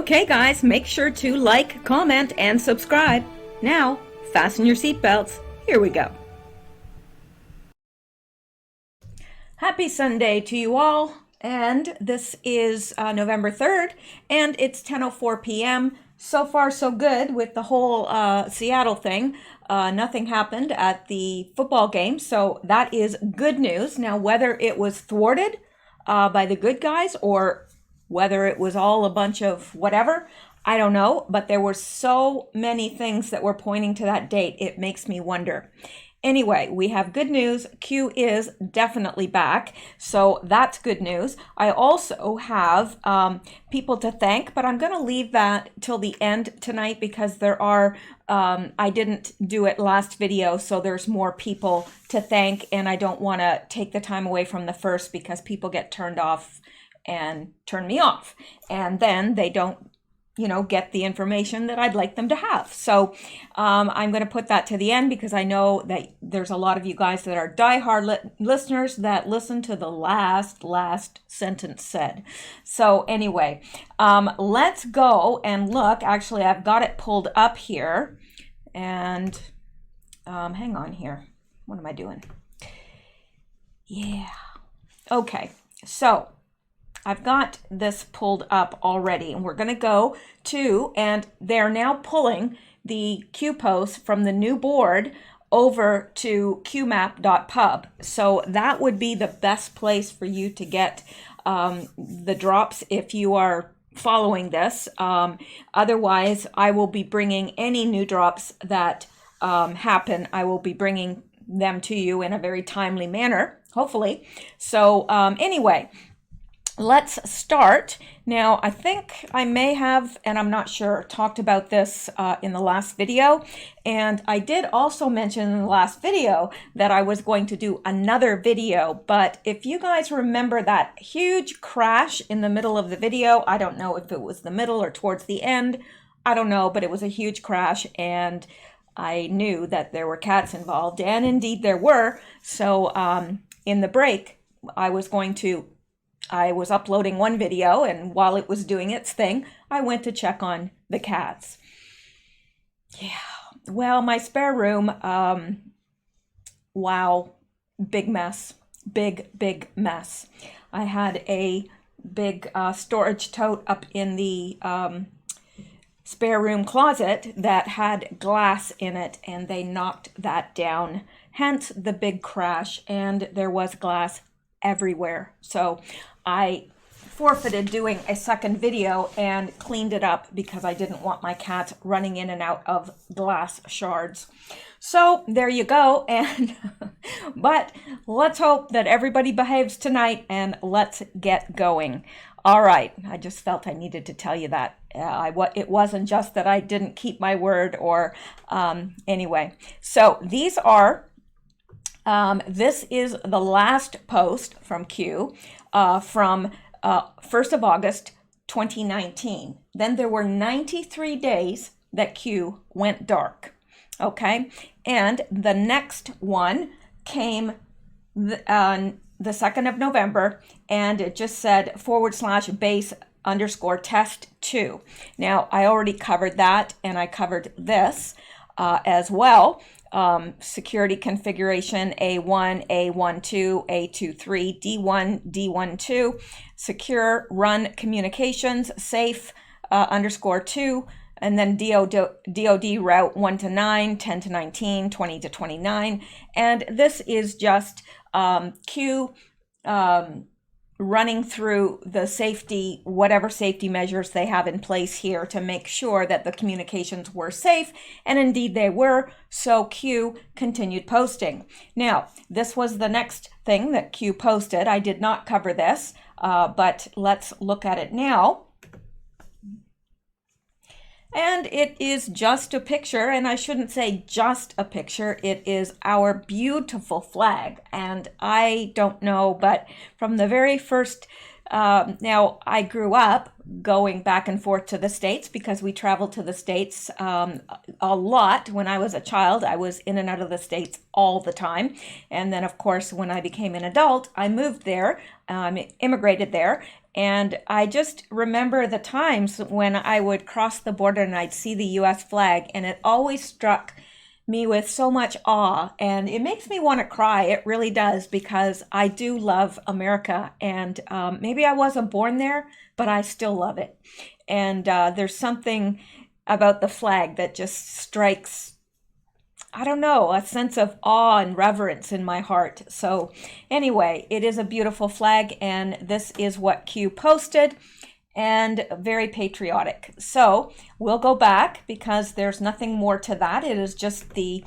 Okay, guys, make sure to like, comment, and subscribe. Now, fasten your seatbelts. Here we go. Happy Sunday to you all. And this is November 3rd, and it's 10:04 p.m. So far, so good with the whole Seattle thing. Nothing happened at the football game, so that is good news. Now, whether it was thwarted by the good guys or whether it was all a bunch of whatever, I don't know, but there were so many things that were pointing to that date. It makes me wonder. Anyway, we have good news. Q is definitely back, so that's good news. I also have people to thank, but I'm going to leave that till the end tonight because there are, I didn't do it last video, so there's more people to thank, and I don't want to take the time away from the first because people get turned off and turn me off, and then they don't get the information that I'd like them to have. So I'm going to put that to the end because I know that there's a lot of you guys that are diehard listeners that listen to the last sentence said. So anyway, let's go and look. Actually, I've got it pulled up here, and hang on here. What am I doing? Yeah. Okay. So I've got this pulled up already, and we're going to go to, and they're now pulling the Q post from the new board over to qmap.pub. So that would be the best place for you to get the drops if you are following this. Otherwise, I will be bringing any new drops that happen. I will be bringing them to you in a very timely manner, hopefully. So anyway, let's start. Now, I think I may have, and I'm not sure, talked about this in the last video. And I did also mention in the last video that I was going to do another video. But if you guys remember that huge crash in the middle of the video, I don't know if it was the middle or towards the end. I don't know, but it was a huge crash. And I knew that there were cats involved. And indeed there were. So in the break, I was uploading one video, and while it was doing its thing, I went to check on the cats. Yeah, well, my spare room, wow, big mess, big mess. I had a big storage tote up in the spare room closet that had glass in it, and they knocked that down, hence the big crash, and there was glass everywhere. So I forfeited doing a second video and cleaned it up because I didn't want my cats running in and out of glass shards. So there you go. And but let's hope that everybody behaves tonight, and let's get going. All right, I just felt I needed to tell you that. It wasn't just that I didn't keep my word or anyway. So these are this is the last post from Q from 1st of August 2019. Then there were 93 days that Q went dark. Okay, and the next one came the 2nd of November, and it just said /base_test2. Now, I already covered that, and I covered this as well. Security configuration A1, A12, A23, D1, D12, secure run communications, safe _2, and then DOD route 1 to 9, 10 to 19, 20 to 29. And this is just Q running through the safety, whatever safety measures they have in place here to make sure that the communications were safe, and indeed they were, so Q continued posting. Now, this was the next thing that Q posted. I did not cover this, but let's look at it now. And it is just a picture, and I shouldn't say just a picture, it is our beautiful flag. And I don't know, but from the very first, now I grew up going back and forth to the States because we traveled to the States a lot. When I was a child, I was in and out of the States all the time. And then, of course, when I became an adult, I moved there, immigrated there. And I just remember the times when I would cross the border and I'd see the US flag, and it always struck me with so much awe, and it makes me want to cry. It really does, because I do love America, and maybe I wasn't born there, but I still love it. And there's something about the flag that just strikes, I don't know, a sense of awe and reverence in my heart. So anyway, it is a beautiful flag, and this is what Q posted, and very patriotic. So we'll go back because there's nothing more to that. It is just a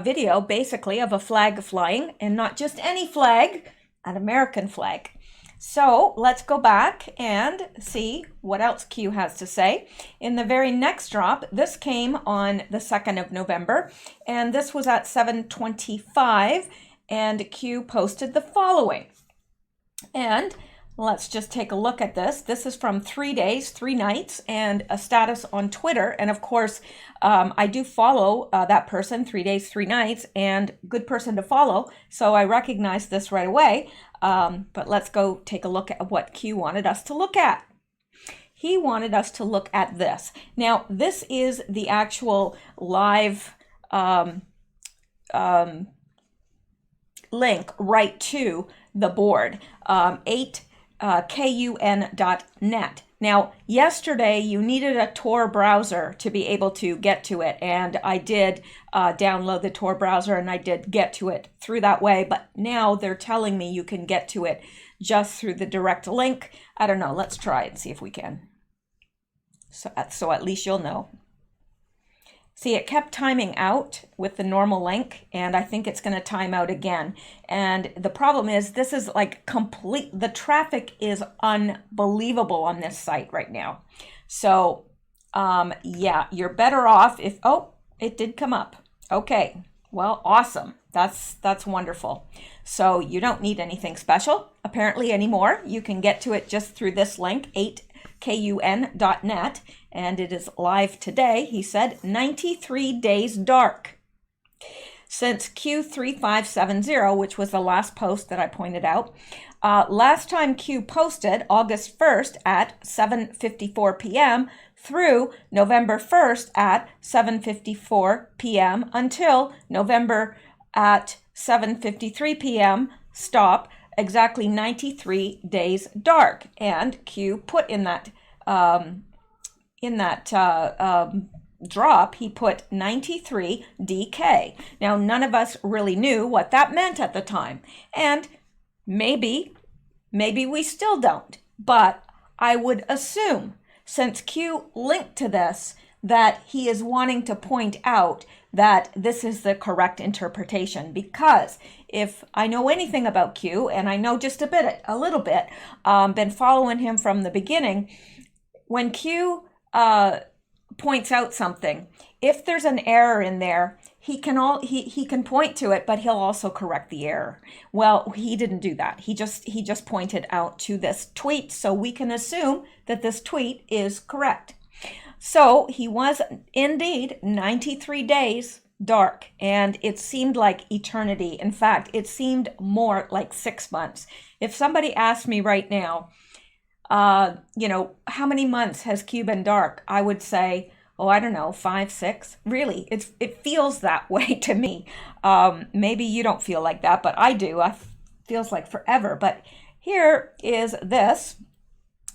video basically of a flag flying, and not just any flag, an American flag. So let's go back and see what else Q has to say. In the very next drop, this came on the 2nd of November, and this was at 7:25, and Q posted the following. And let's just take a look at this. This is from 3 days, 3 nights, and a status on Twitter. And of course, I do follow that person, 3 days, 3 nights, and good person to follow. So I recognize this right away. But let's go take a look at what Q wanted us to look at. He wanted us to look at this. Now, this is the actual live link right to the board, 8kun.net. Now, yesterday you needed a Tor browser to be able to get to it, and I did download the Tor browser, and I did get to it through that way, but now they're telling me you can get to it just through the direct link. I don't know, let's try and see if we can. So at least you'll know. See, it kept timing out with the normal link, and I think it's going to time out again. And the problem is, this is like the traffic is unbelievable on this site right now. So, yeah, you're better off if, oh, it did come up. Okay, well, awesome. That's wonderful. So you don't need anything special, apparently, anymore. You can get to it just through this link, 8kun.net. And it is live today. He said 93 days dark since Q3570, which was the last post that I pointed out. Last time Q posted, August 1st at 7:54 p.m. through November 1st at 7:54 p.m. until November at 7:53 p.m. stop, exactly 93 days dark. And Q put in that drop, he put 93 DK. Now, none of us really knew what that meant at the time. And maybe we still don't. But I would assume, since Q linked to this, that he is wanting to point out that this is the correct interpretation. Because if I know anything about Q, and I know just a little bit, been following him from the beginning, when Q points out something, if there's an error in there, he can point to it, but he'll also correct the error. Well, he didn't do that. He just pointed out to this tweet, so we can assume that this tweet is correct. So he was indeed 93 days dark, and it seemed like eternity. In fact, it seemed more like 6 months. If somebody asked me right now, how many months has Q been dark? I would say, oh, I don't know, 5, 6. Really, it feels that way to me. Maybe you don't feel like that, but I do. It feels like forever. But here is this,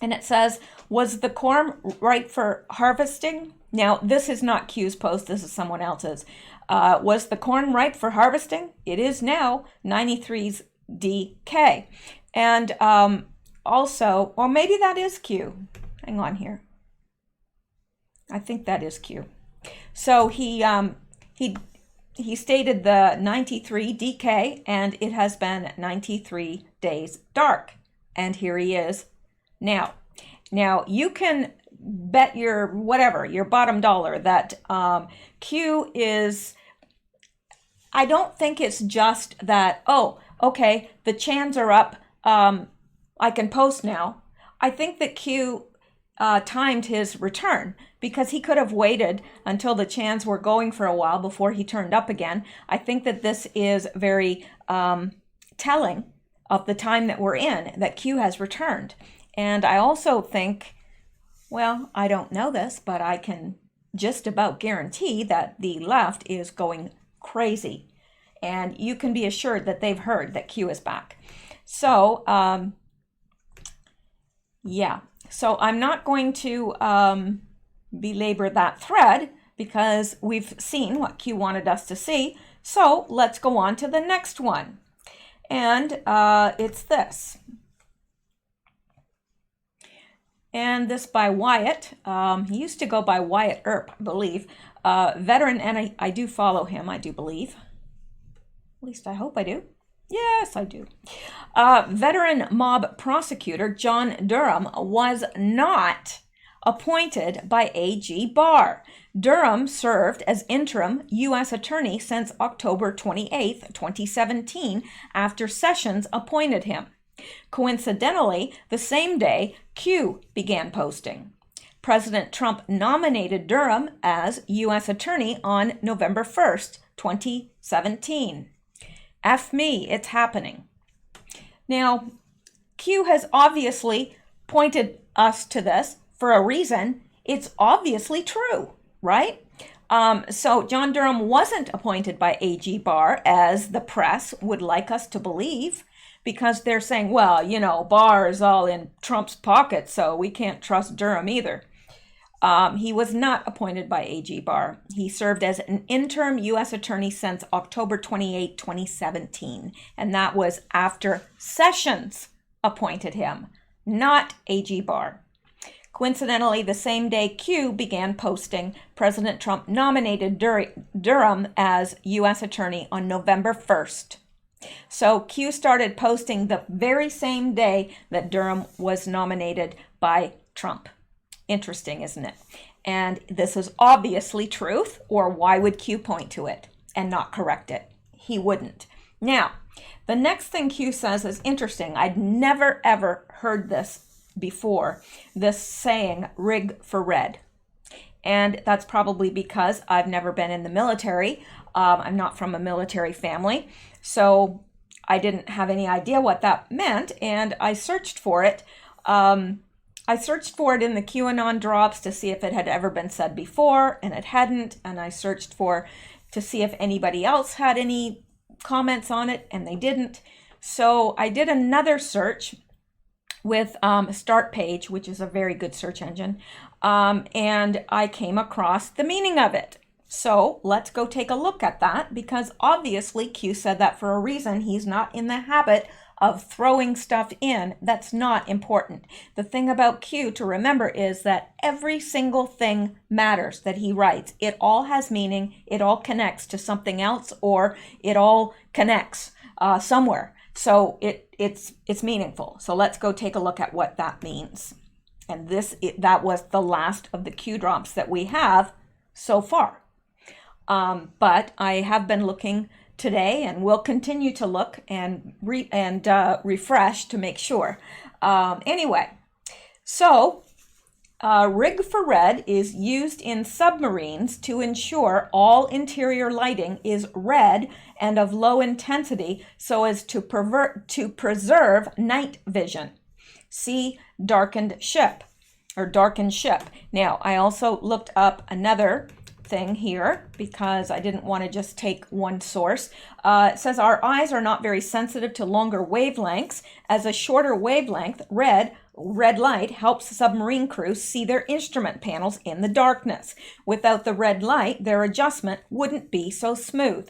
and it says, was the corn ripe for harvesting? Now, this is not Q's post. This is someone else's. Was the corn ripe for harvesting? It is now 93's DK. And also, or maybe that is Q. Hang on here. I think that is Q. So he stated the 93 DK, and it has been 93 days dark. And here he is now. Now you can bet your bottom dollar that Q is, I don't think it's just that, oh, okay, the chans are up, I can post now. I think that Q timed his return, because he could have waited until the chans were going for a while before he turned up again. I think that this is very telling of the time that we're in that Q has returned. And I also think, well, I don't know this, but I can just about guarantee that the left is going crazy. And you can be assured that they've heard that Q is back. So, yeah. So I'm not going to belabor that thread because we've seen what Q wanted us to see. So let's go on to the next one. And it's this. And this by Wyatt. He used to go by Wyatt Earp, I believe. Veteran, and I do follow him, I do believe. At least I hope I do. Yes, I do. Veteran mob prosecutor John Durham was not appointed by A.G. Barr. Durham served as interim U.S. attorney since October 28, 2017, after Sessions appointed him. Coincidentally, the same day, Q began posting. President Trump nominated Durham as U.S. attorney on November 1st, 2017. F me, it's happening. Now, Q has obviously pointed us to this for a reason. It's obviously true, right? So John Durham wasn't appointed by A.G. Barr, as the press would like us to believe, because they're saying, well, you know, Barr is all in Trump's pocket, so we can't trust Durham either. He was not appointed by A.G. Barr. He served as an interim U.S. attorney since October 28, 2017, and that was after Sessions appointed him, not A.G. Barr. Coincidentally, the same day Q began posting, President Trump nominated Durham as U.S. attorney on November 1st. So Q started posting the very same day that Durham was nominated by Trump. Interesting, isn't it? And this is obviously truth, or why would Q point to it and not correct it? He wouldn't. Now, the next thing Q says is interesting. I'd never, ever heard this before, this saying, rig for red. And that's probably because I've never been in the military. I'm not from a military family, so I didn't have any idea what that meant, and I searched for it. I searched for it in the QAnon drops to see if it had ever been said before, and it hadn't, and I searched to see if anybody else had any comments on it, and they didn't. So I did another search with Start Page, which is a very good search engine, and I came across the meaning of it. So let's go take a look at that, because obviously Q said that for a reason. He's not in the habit of throwing stuff in that's not important. The thing about Q to remember is that every single thing matters that he writes. It all has meaning. It all connects to something else, or it all connects somewhere. So it's meaningful. So let's go take a look at what that means. And that was the last of the Q drops that we have so far. But I have been looking today and will continue to look and refresh to make sure. Anyway, so rig for red is used in submarines to ensure all interior lighting is red and of low intensity so as to preserve night vision. See darkened ship or darkened ship. Now, I also looked up another thing here because I didn't want to just take one source. It says our eyes are not very sensitive to longer wavelengths, as a shorter wavelength, red light, helps submarine crews see their instrument panels in the darkness. Without the red light, their adjustment wouldn't be so smooth.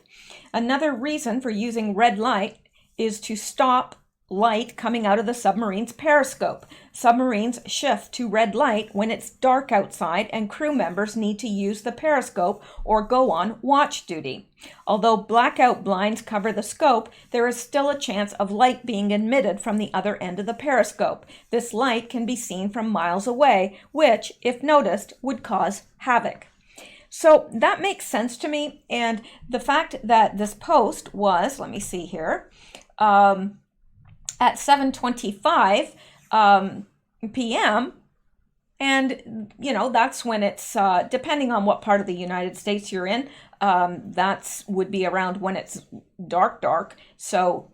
Another reason for using red light is to stop light coming out of the submarine's periscope. Submarines shift to red light when it's dark outside and crew members need to use the periscope or go on watch duty. Although blackout blinds cover the scope, there is still a chance of light being emitted from the other end of the periscope. This light can be seen from miles away, which, if noticed, would cause havoc. So that makes sense to me. And the fact that this post was, let me see here, at 7:25 p.m. And, you know, that's when it's, depending on what part of the United States you're in, would be around when it's dark. So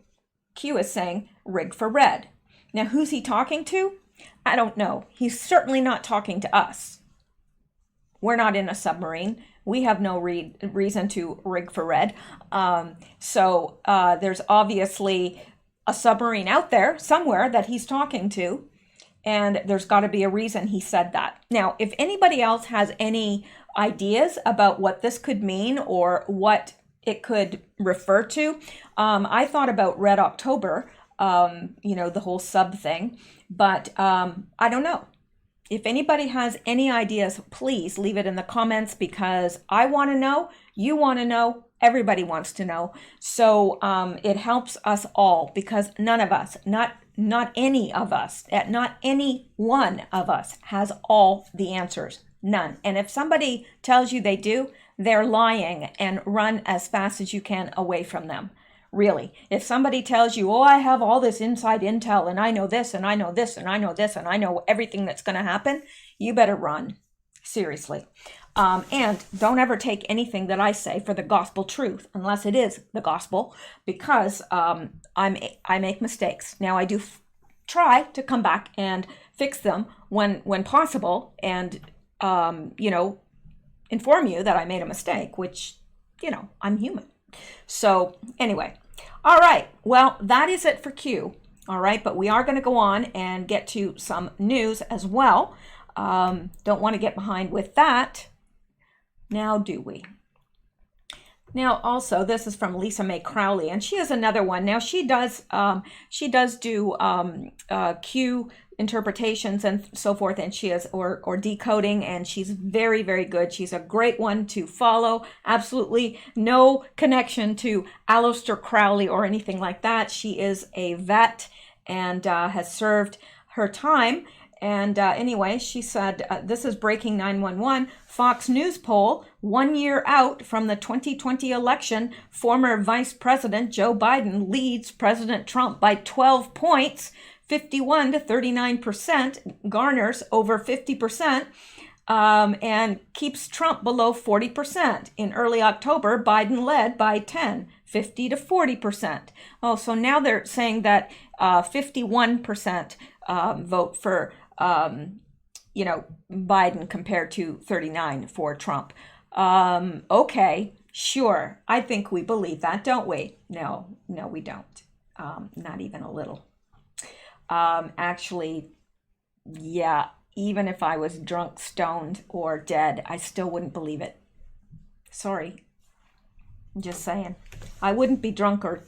Q is saying rig for red. Now, who's he talking to? I don't know. He's certainly not talking to us. We're not in a submarine. We have no reason to rig for red. So there's obviously a submarine out there somewhere that he's talking to, and there's got to be a reason he said that. Now, if anybody else has any ideas about what this could mean or what it could refer to, I thought about Red October, the whole sub thing, but I don't know. If anybody has any ideas, please leave it in the comments, because I want to know, you want to know, everybody wants to know. So it helps us all, because none of us, not any of us, not any one of us has all the answers. None. And if somebody tells you they do, they're lying, and run as fast as you can away from them. Really. If somebody tells you, oh, I have all this inside intel, and I know this, and I know this, and I know this, and I know everything that's going to happen, you better run. Seriously. And don't ever take anything that I say for the gospel truth, unless it is the gospel, because I make mistakes. Now, I do try to come back and fix them when possible, and, inform you that I made a mistake, which, I'm human. So anyway, all right, well, that is it for Q. All right, but we are going to go on and get to some news as well. Don't want to get behind with that. Now, do we? Now, also, this is from Lisa Mae Crowley, and she has another one. Now, she does do Q interpretations and so forth, and she is or decoding, and she's very, very good. She's a great one to follow. Absolutely no connection to Aleister Crowley or anything like that. She is a vet and has served her time. And anyway, she said, this is breaking 911. Fox News poll, 1 year out from the 2020 election, former Vice President Joe Biden leads President Trump by 12 points, 51 to 39%, garners over 50%, and keeps Trump below 40%. In early October, Biden led by 10, 50 to 40%. Oh, so now they're saying that 51% vote for Biden compared to 39 for Trump. Okay, sure. I think we believe that, don't we? No, we don't. Not even a little. Actually, yeah, even if I was drunk, stoned, or dead, I still wouldn't believe it. Sorry. I'm just saying. I wouldn't be drunk or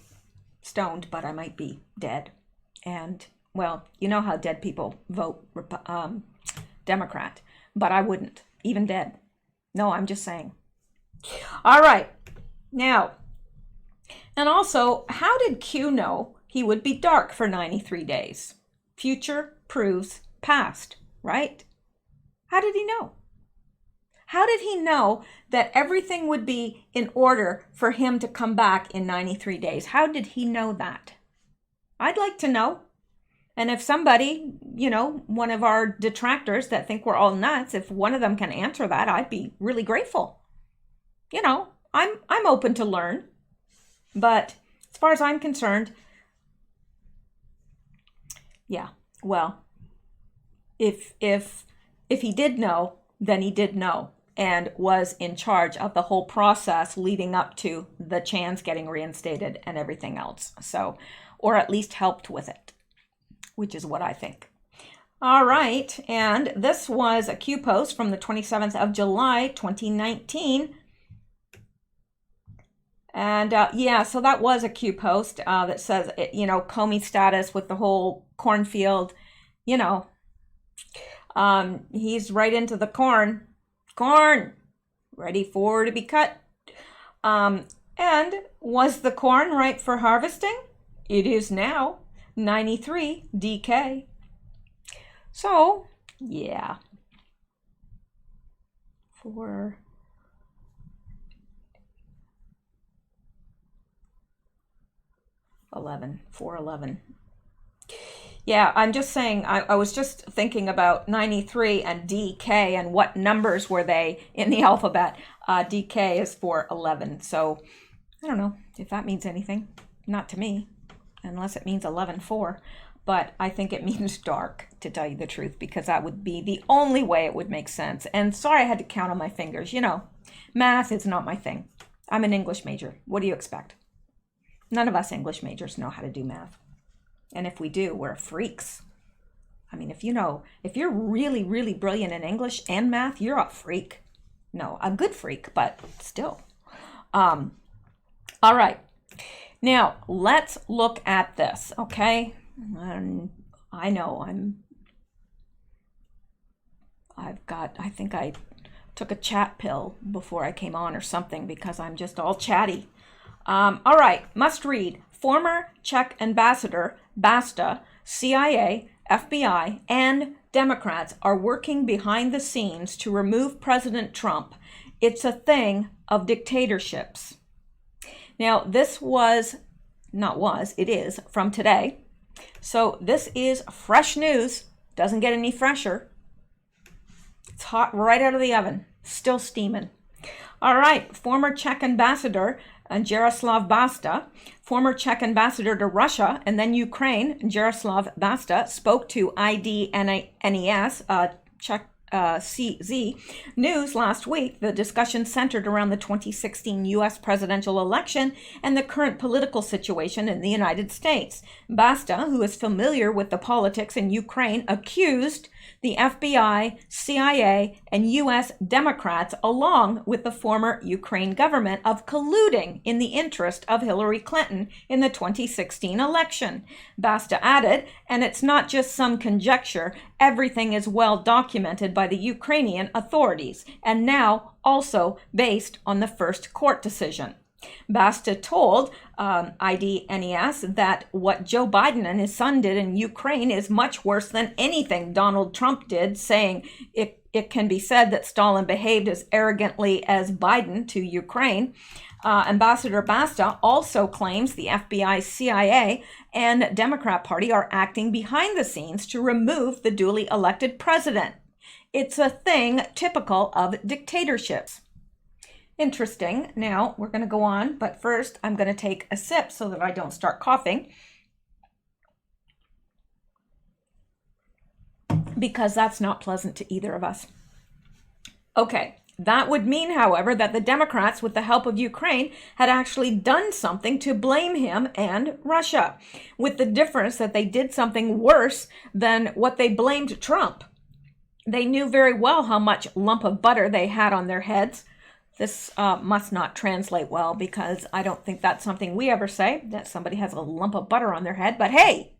stoned, but I might be dead. And, well, you know how dead people vote Democrat, but I wouldn't, even dead. No, I'm just saying. All right. Now, and also, how did Q know he would be dark for 93 days? Future proves past, right? How did he know? How did he know that everything would be in order for him to come back in 93 days? How did he know that? I'd like to know. And if somebody, one of our detractors that think we're all nuts, if one of them can answer that, I'd be really grateful. I'm open to learn. But as far as I'm concerned, yeah, well, if he did know, then he did know and was in charge of the whole process leading up to the Chans getting reinstated and everything else. So, or at least helped with it, which is what I think. All right, and this was a Q post from the 27th of July, 2019. And so that was a Q post that says, Comey status with the whole cornfield, he's right into the corn, ready for to be cut. And was the corn ripe for harvesting? It is now 93 DK. So, yeah. 411. Yeah, I'm just saying, I was just thinking about 93 and DK and what numbers were they in the alphabet. DK is for 11. So I don't know if that means anything. Not to me. unless it means 11:4. But I think it means dark, to tell you the truth, because that would be the only way it would make sense. And sorry I had to count on my fingers. You know, math is not my thing. I'm an English major. What do you expect? None of us English majors know how to do math. And if we do, we're freaks. I mean, if you're really, really brilliant in English and math, you're a freak. No, a good freak, but still. All right. Now, let's look at this, okay? I know I think I took a chat pill before I came on or something because I'm just all chatty. All right, must read. Former Czech ambassador Basta, CIA, FBI, and Democrats are working behind the scenes to remove President Trump. It's a thing of dictatorships. Now, it is from today. So this is fresh news. Doesn't get any fresher. It's hot right out of the oven. Still steaming. All right. Former Czech ambassador Jaroslav Basta, former Czech ambassador to Russia and then Ukraine, Jaroslav Basta, spoke to IDNES, Czech CZ News last week. The discussion centered around the 2016 U.S. presidential election and the current political situation in the United States. Basta, who is familiar with the politics in Ukraine, accused the FBI, CIA, and U.S. Democrats, along with the former Ukraine government, of colluding in the interest of Hillary Clinton in the 2016 election. Basta added, and it's not just some conjecture, everything is well documented by the Ukrainian authorities, and now also based on the first court decision. Basta told IDNES that what Joe Biden and his son did in Ukraine is much worse than anything Donald Trump did, saying it can be said that Stalin behaved as arrogantly as Biden to Ukraine. Ambassador Basta also claims the FBI, CIA, and Democrat Party are acting behind the scenes to remove the duly elected president. It's a thing typical of dictatorships. Interesting. Now we're going to go on, but first I'm going to take a sip so that I don't start coughing, because that's not pleasant to either of us. Okay, that would mean, however, that the Democrats, with the help of Ukraine, had actually done something to blame him and Russia, with the difference that they did something worse than what they blamed Trump. They knew very well how much lump of butter they had on their heads. This must not translate well, because I don't think that's something we ever say, that somebody has a lump of butter on their head. But hey,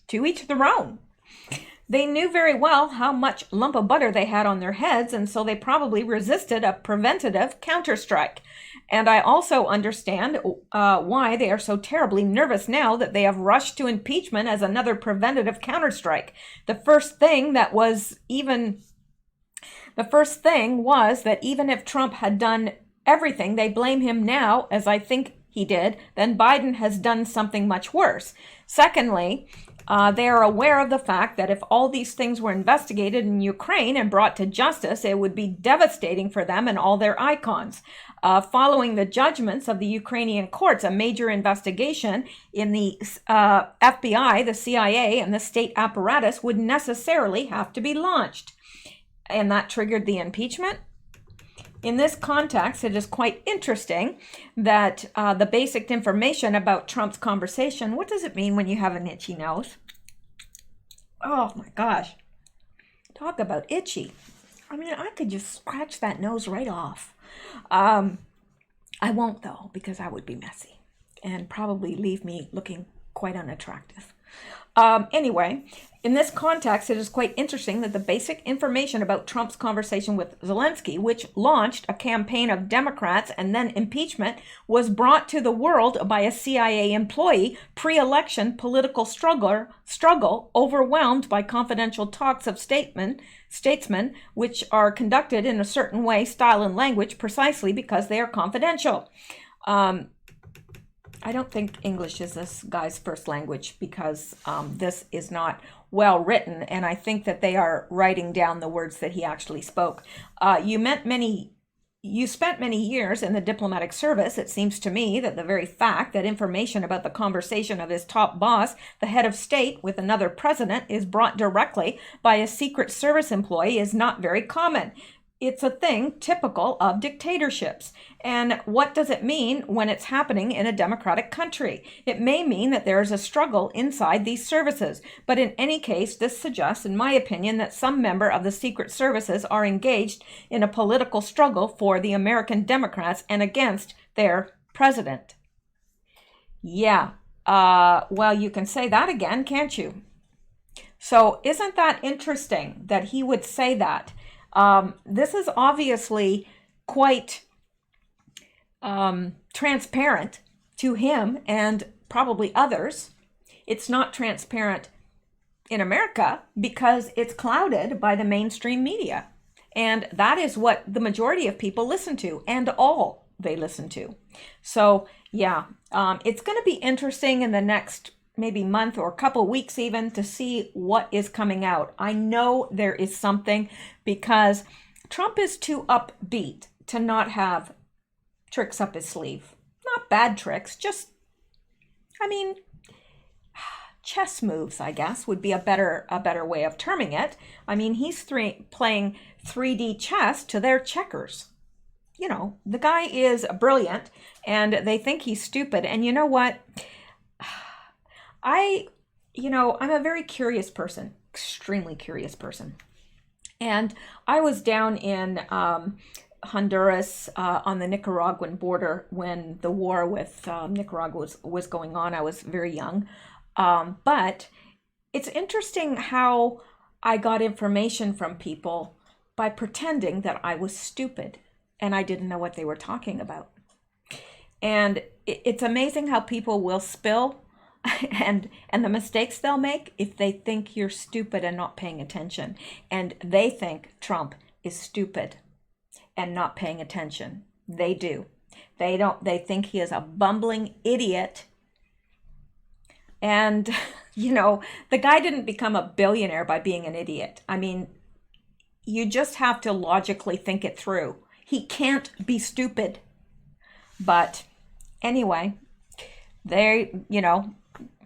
to each their own. They knew very well how much lump of butter they had on their heads, and so they probably resisted a preventative counterstrike. And I also understand why they are so terribly nervous now that they have rushed to impeachment as another preventative counterstrike. The first thing was that even if Trump had done everything they blame him now, as I think he did, then Biden has done something much worse. Secondly, they are aware of the fact that if all these things were investigated in Ukraine and brought to justice, it would be devastating for them and all their icons. Following the judgments of the Ukrainian courts, a major investigation in the FBI, the CIA, and the state apparatus would necessarily have to be launched. And that triggered the impeachment. In this context, it is quite interesting that the basic information about Trump's conversation, what does it mean when you have an itchy nose? Oh my gosh. Talk about itchy. I mean, I could just scratch that nose right off. I won't though, because that would be messy and probably leave me looking quite unattractive. Anyway, in this context, it is quite interesting that the basic information about Trump's conversation with Zelensky, which launched a campaign of Democrats and then impeachment, was brought to the world by a CIA employee, pre-election political struggle overwhelmed by confidential talks of statesmen, which are conducted in a certain way, style, and language precisely because they are confidential. I don't think English is this guy's first language, because this is not well written, and I think that they are writing down the words that he actually spoke. You met many You spent many years in the diplomatic service. It seems to me that the very fact that information about the conversation of his top boss, the head of state, with another president is brought directly by a Secret Service employee is not very common. It's a thing typical of dictatorships. And what does it mean when it's happening in a democratic country? It may mean that there is a struggle inside these services. But in any case, this suggests, in my opinion, that some member of the Secret Services are engaged in a political struggle for the American Democrats and against their president. Yeah, well, you can say that again, can't you? So isn't that interesting that he would say that? This is obviously quite transparent to him and probably others. It's not transparent in America because it's clouded by the mainstream media. And that is what the majority of people listen to, and all they listen to. So yeah, it's going to be interesting in the next maybe month or a couple weeks even to see what is coming out. I know there is something because Trump is too upbeat to not have tricks up his sleeve. Not bad tricks, just, I mean, chess moves, I guess, would be a better way of terming it. I mean, he's playing 3D chess to their checkers. You know, the guy is brilliant and they think he's stupid. And you know what? I'm a very curious person, extremely curious person. And I was down in Honduras on the Nicaraguan border when the war with Nicaragua was going on. I was very young. But it's interesting how I got information from people by pretending that I was stupid and I didn't know what they were talking about. And it's amazing how people will spill and the mistakes they'll make if they think you're stupid and not paying attention. And they think Trump is stupid and not paying attention. They do. They think he is a bumbling idiot. And, the guy didn't become a billionaire by being an idiot. I mean, you just have to logically think it through. He can't be stupid. But anyway,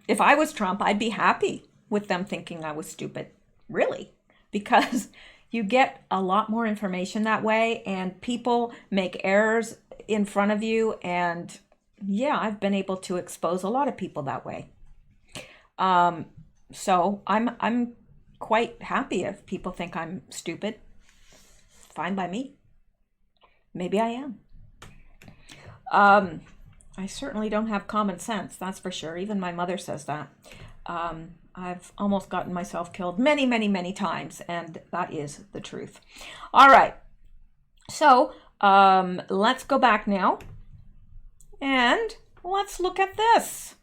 if I was Trump, I'd be happy with them thinking I was stupid, really, because you get a lot more information that way and people make errors in front of you. And yeah, I've been able to expose a lot of people that way. So I'm quite happy if people think I'm stupid. Fine by me. Maybe I am. I certainly don't have common sense, that's for sure. Even my mother says that. I've almost gotten myself killed many, many, many times, and that is the truth. All right. So let's go back now, and let's look at this.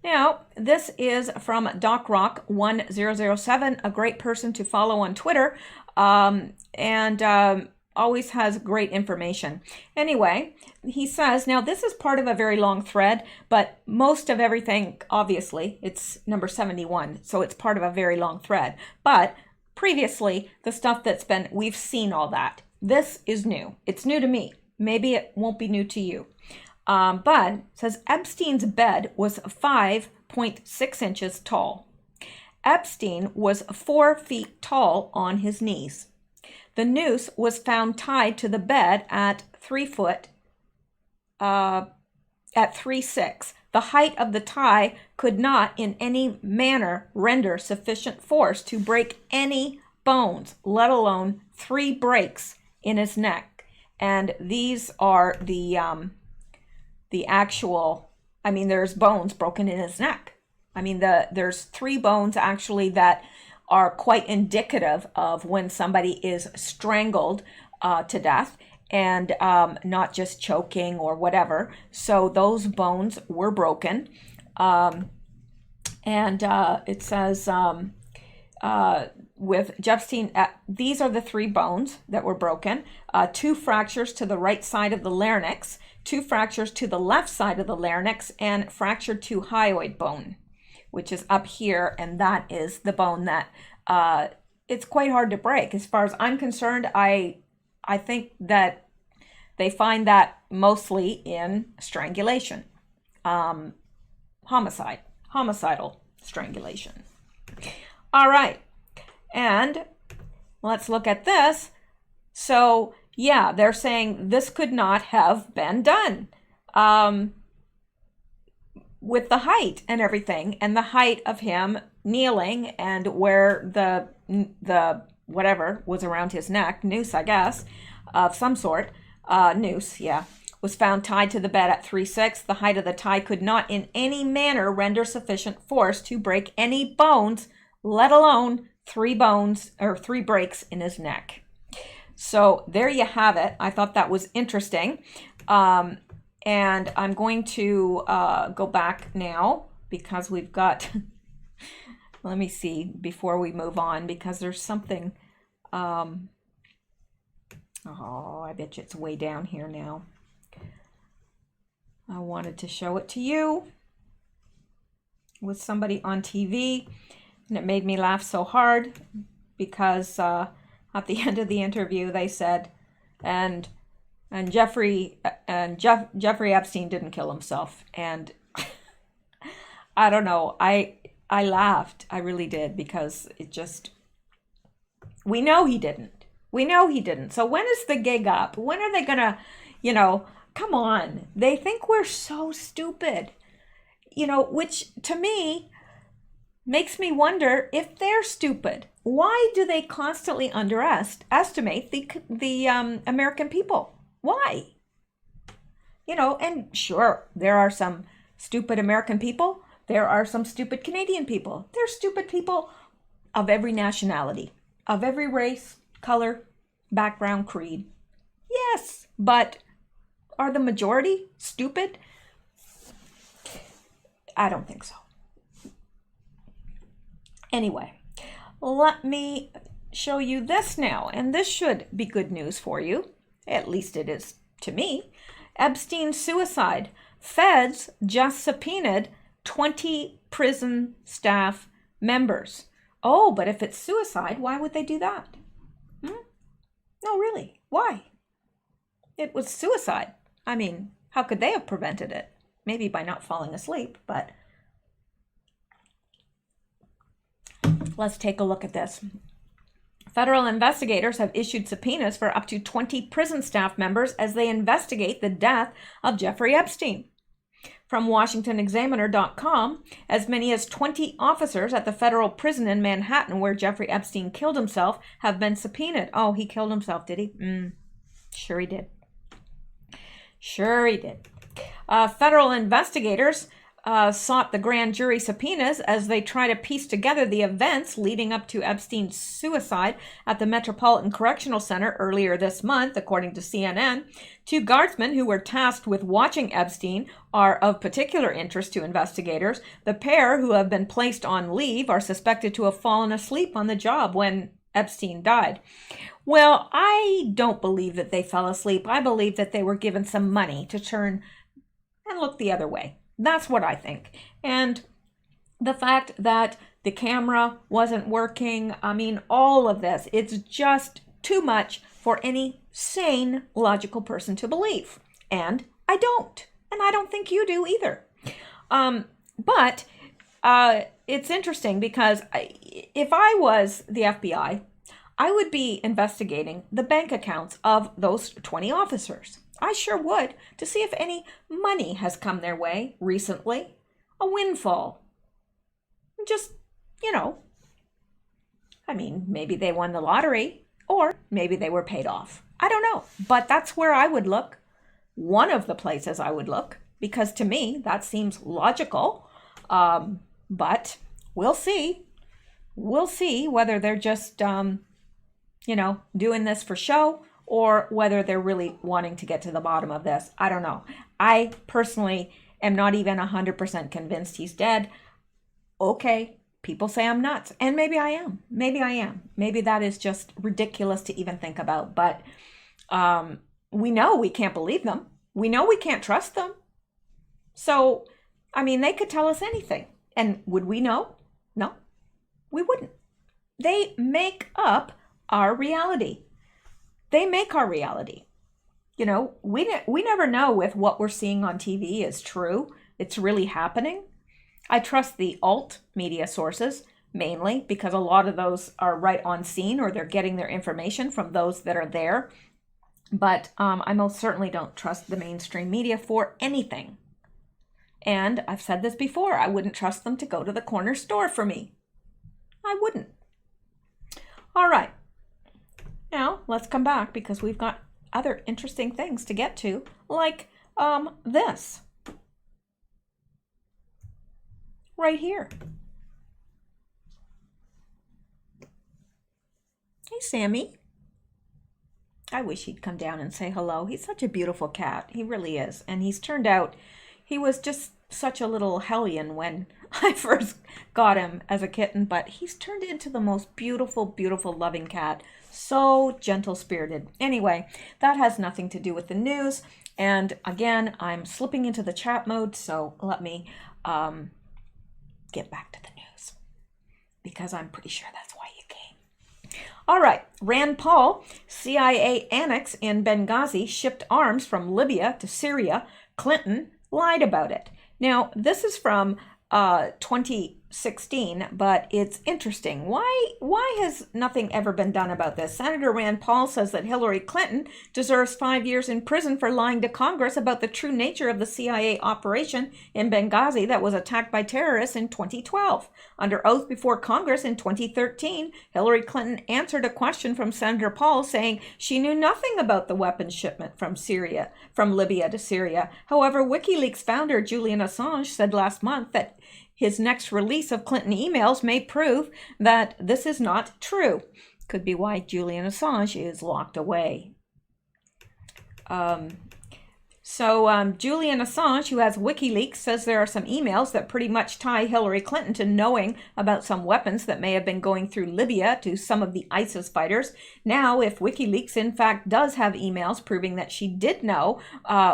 Now, this is from DocRock1007, a great person to follow on Twitter, and always has great information. Anyway, he says, now this is part of a very long thread, but most of everything, obviously, it's number 71, so it's part of a very long thread. But previously, the stuff we've seen all that. This is new. It's new to me. Maybe it won't be new to you. But it says Epstein's bed was 5.6 inches tall. Epstein was 4 feet tall on his knees. The noose was found tied to the bed at 3 foot, at 3'6". The height of the tie could not in any manner render sufficient force to break any bones, let alone 3 breaks in his neck. And these are the actual, there's bones broken in his neck. There's 3 bones actually that are quite indicative of when somebody is strangled to death and not just choking or whatever. So those bones were broken. It says with Epstein, these are the 3 bones that were broken. 2 fractures to the right side of the larynx, 2 fractures to the left side of the larynx, and fractured to hyoid bone, which is up here, and that is the bone that it's quite hard to break. As far as I'm concerned, I think that they find that mostly in strangulation, homicidal strangulation. All right, and let's look at this. So yeah, they're saying this could not have been done with the height and everything, and the height of him kneeling, and where the whatever was around his neck, noose, I guess, of some sort, noose, yeah, was found tied to the bed at 3/6. The height of the tie could not in any manner render sufficient force to break any bones, let alone three breaks in his neck. So there you have it. I thought that was interesting. And I'm going to go back now because we've got, let me see before we move on, because there's something, oh, I bet you it's way down here now. I wanted to show it to you with somebody on TV, and it made me laugh so hard because at the end of the interview they said, and Jeffrey Epstein didn't kill himself. And I don't know, I laughed. I really did, because it just, we know he didn't. So when is the gig up? When are they gonna, come on. They think we're so stupid, which to me makes me wonder if they're stupid. Why do they constantly underestimate the American people? Why? And sure, there are some stupid American people. There are some stupid Canadian people. There's stupid people of every nationality, of every race, color, background, creed. Yes, but are the majority stupid? I don't think so. Anyway, let me show you this now, and this should be good news for you. At least it is to me. Epstein's suicide. Feds just subpoenaed 20 prison staff members. Oh, but if it's suicide, why would they do that? No, really, why? It was suicide. I mean, how could they have prevented it? Maybe by not falling asleep, but let's take a look at this. Federal investigators have issued subpoenas for up to 20 prison staff members as they investigate the death of Jeffrey Epstein. From WashingtonExaminer.com, as many as 20 officers at the federal prison in Manhattan, where Jeffrey Epstein killed himself, have been subpoenaed. Oh, he killed himself, did he? Sure he did. Sure he did. Federal investigators sought the grand jury subpoenas as they try to piece together the events leading up to Epstein's suicide at the Metropolitan Correctional Center earlier this month, according to CNN. Two guardsmen who were tasked with watching Epstein are of particular interest to investigators. The pair, who have been placed on leave, are suspected to have fallen asleep on the job when Epstein died. Well, I don't believe that they fell asleep. I believe that they were given some money to turn and look the other way. That's what I think. And the fact that the camera wasn't working, I mean, all of this, it's just too much for any sane, logical person to believe. And I don't. And I don't think you do either. But it's interesting because if I was the FBI, I would be investigating the bank accounts of those 20 officers. I sure would, to see if any money has come their way recently. A windfall. Just, I mean, maybe they won the lottery, or maybe they were paid off. I don't know, but that's where I would look. One of the places I would look, because to me, that seems logical. But we'll see. We'll see whether they're just, doing this for show, or whether they're really wanting to get to the bottom of this. I don't know. I personally am not even 100% convinced he's dead. Okay, people say I'm nuts, and maybe I am. Maybe that is just ridiculous to even think about, but we know we can't believe them. We know we can't trust them. So, I mean, they could tell us anything. And would we know? No, we wouldn't. They make up our reality. They make our reality. You know, we never know if what we're seeing on TV is true. It's really happening. I trust the alt media sources mainly because a lot of those are right on scene or they're getting their information from those that are there. But I most certainly don't trust the mainstream media for anything. And I've said this before, I wouldn't trust them to go to the corner store for me. I wouldn't. All right. Now, let's come back because we've got other interesting things to get to, like this. Right here. Hey, Sammy. I wish he'd come down and say hello. He's such a beautiful cat. He really is. And he's turned out, he was just such a little hellion when I first got him as a kitten, but he's turned into the most beautiful, beautiful, loving cat. So gentle-spirited. Anyway, that has nothing to do with the news. And again, I'm slipping into the chat mode, so let me get back to the news because I'm pretty sure that's why you came. All right, Rand Paul, CIA annex in Benghazi shipped arms from Libya to Syria. Clinton lied about it. Now, this is from 2016, but it's interesting. Why has nothing ever been done about this? Senator Rand Paul says that Hillary Clinton deserves 5 years in prison for lying to Congress about the true nature of the CIA operation in Benghazi that was attacked by terrorists in 2012. Under oath before Congress in 2013, Hillary Clinton answered a question from Senator Paul saying she knew nothing about the weapons shipment from Libya to Syria. However, WikiLeaks founder Julian Assange said last month that his next release of Clinton emails may prove that this is not true. Could be why Julian Assange is locked away. Julian Assange, who has WikiLeaks, says there are some emails that pretty much tie Hillary Clinton to knowing about some weapons that may have been going through Libya to some of the ISIS fighters. Now, if WikiLeaks in fact does have emails proving that she did know,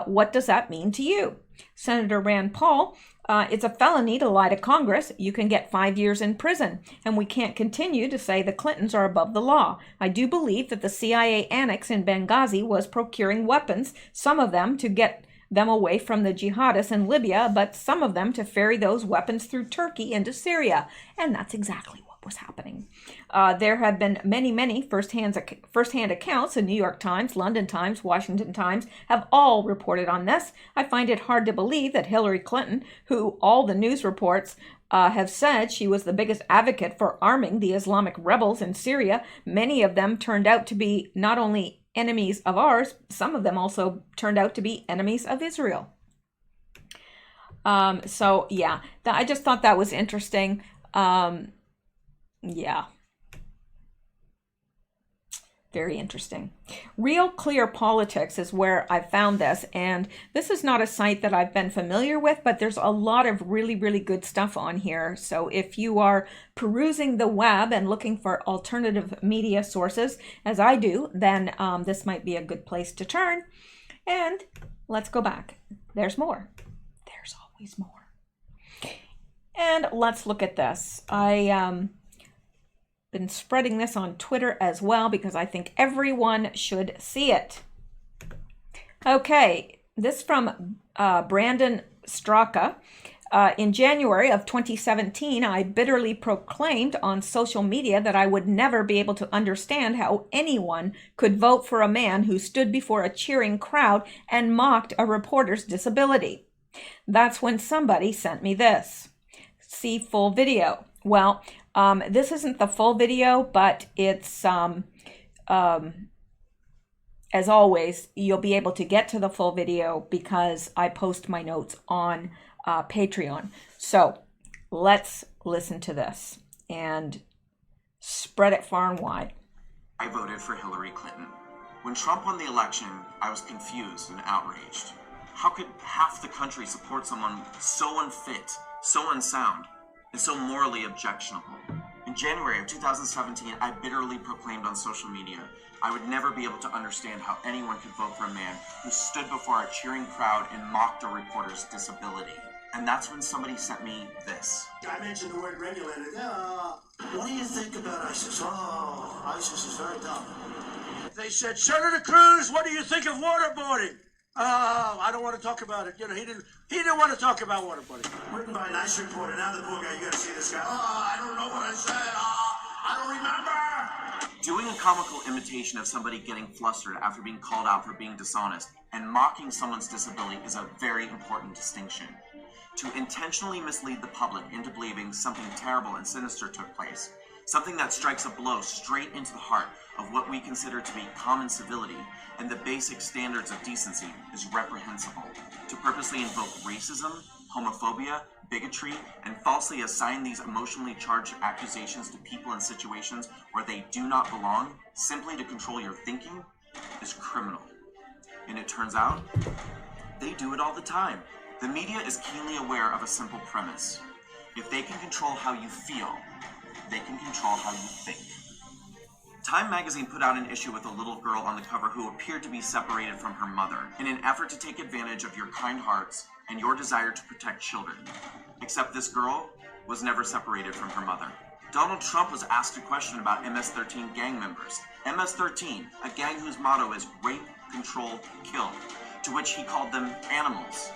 what does that mean to you? Senator Rand Paul, it's a felony to lie to Congress. You can get 5 years in prison, and we can't continue to say the Clintons are above the law. I do believe that the CIA annex in Benghazi was procuring weapons, some of them to get them away from the jihadists in Libya, but some of them to ferry those weapons through Turkey into Syria. And that's exactly what was happening. There have been many first-hand accounts. The New York Times, London Times, Washington Times have all reported on this. I find it hard to believe that Hillary Clinton, who all the news reports have said she was the biggest advocate for arming the Islamic rebels in Syria, many of them turned out to be not only enemies of ours, some of them also turned out to be enemies of Israel. I just thought that was interesting. Yeah. Very interesting. Real Clear Politics is where I found this, and this is not a site that I've been familiar with, but there's a lot of really, really good stuff on here. So if you are perusing the web and looking for alternative media sources, as I do, then this might be a good place to turn. And let's go back. There's more. There's always more. And let's look at this. Been spreading this on Twitter as well because I think everyone should see it. Okay, this from Brandon Straka. In January of 2017, I bitterly proclaimed on social media that I would never be able to understand how anyone could vote for a man who stood before a cheering crowd and mocked a reporter's disability. That's when somebody sent me this. See full video. Well, this isn't the full video, but it's, as always, you'll be able to get to the full video because I post my notes on Patreon. So let's listen to this and spread it far and wide. I voted for Hillary Clinton. When Trump won the election, I was confused and outraged. How could half the country support someone so unfit, so unsound, and so morally objectionable? In January of 2017, I bitterly proclaimed on social media I would never be able to understand how anyone could vote for a man who stood before a cheering crowd and mocked a reporter's disability. And that's when somebody sent me this. I mentioned the word regulated. What do you think about ISIS? Oh, ISIS is very dumb. They said, Senator Cruz, what do you think of waterboarding? Oh, I don't want to talk about it. You know, he didn't want to talk about waterboarding. Written by a nice reporter. Now the poor guy, you gotta see this guy. Oh, I don't know what I said. I don't remember. Doing a comical imitation of somebody getting flustered after being called out for being dishonest and mocking someone's disability is a very important distinction. To intentionally mislead the public into believing something terrible and sinister took place, something that strikes a blow straight into the heart of what we consider to be common civility and the basic standards of decency, is reprehensible. To purposely invoke racism, homophobia, bigotry, and falsely assign these emotionally charged accusations to people and situations where they do not belong, simply to control your thinking, is criminal. And it turns out, they do it all the time. The media is keenly aware of a simple premise. If they can control how you feel, they can control how you think. Time magazine put out an issue with a little girl on the cover who appeared to be separated from her mother in an effort to take advantage of your kind hearts and your desire to protect children. Except this girl was never separated from her mother. Donald Trump was asked a question about MS-13 gang members. MS-13, a gang whose motto is rape, control, kill, to which he called them animals.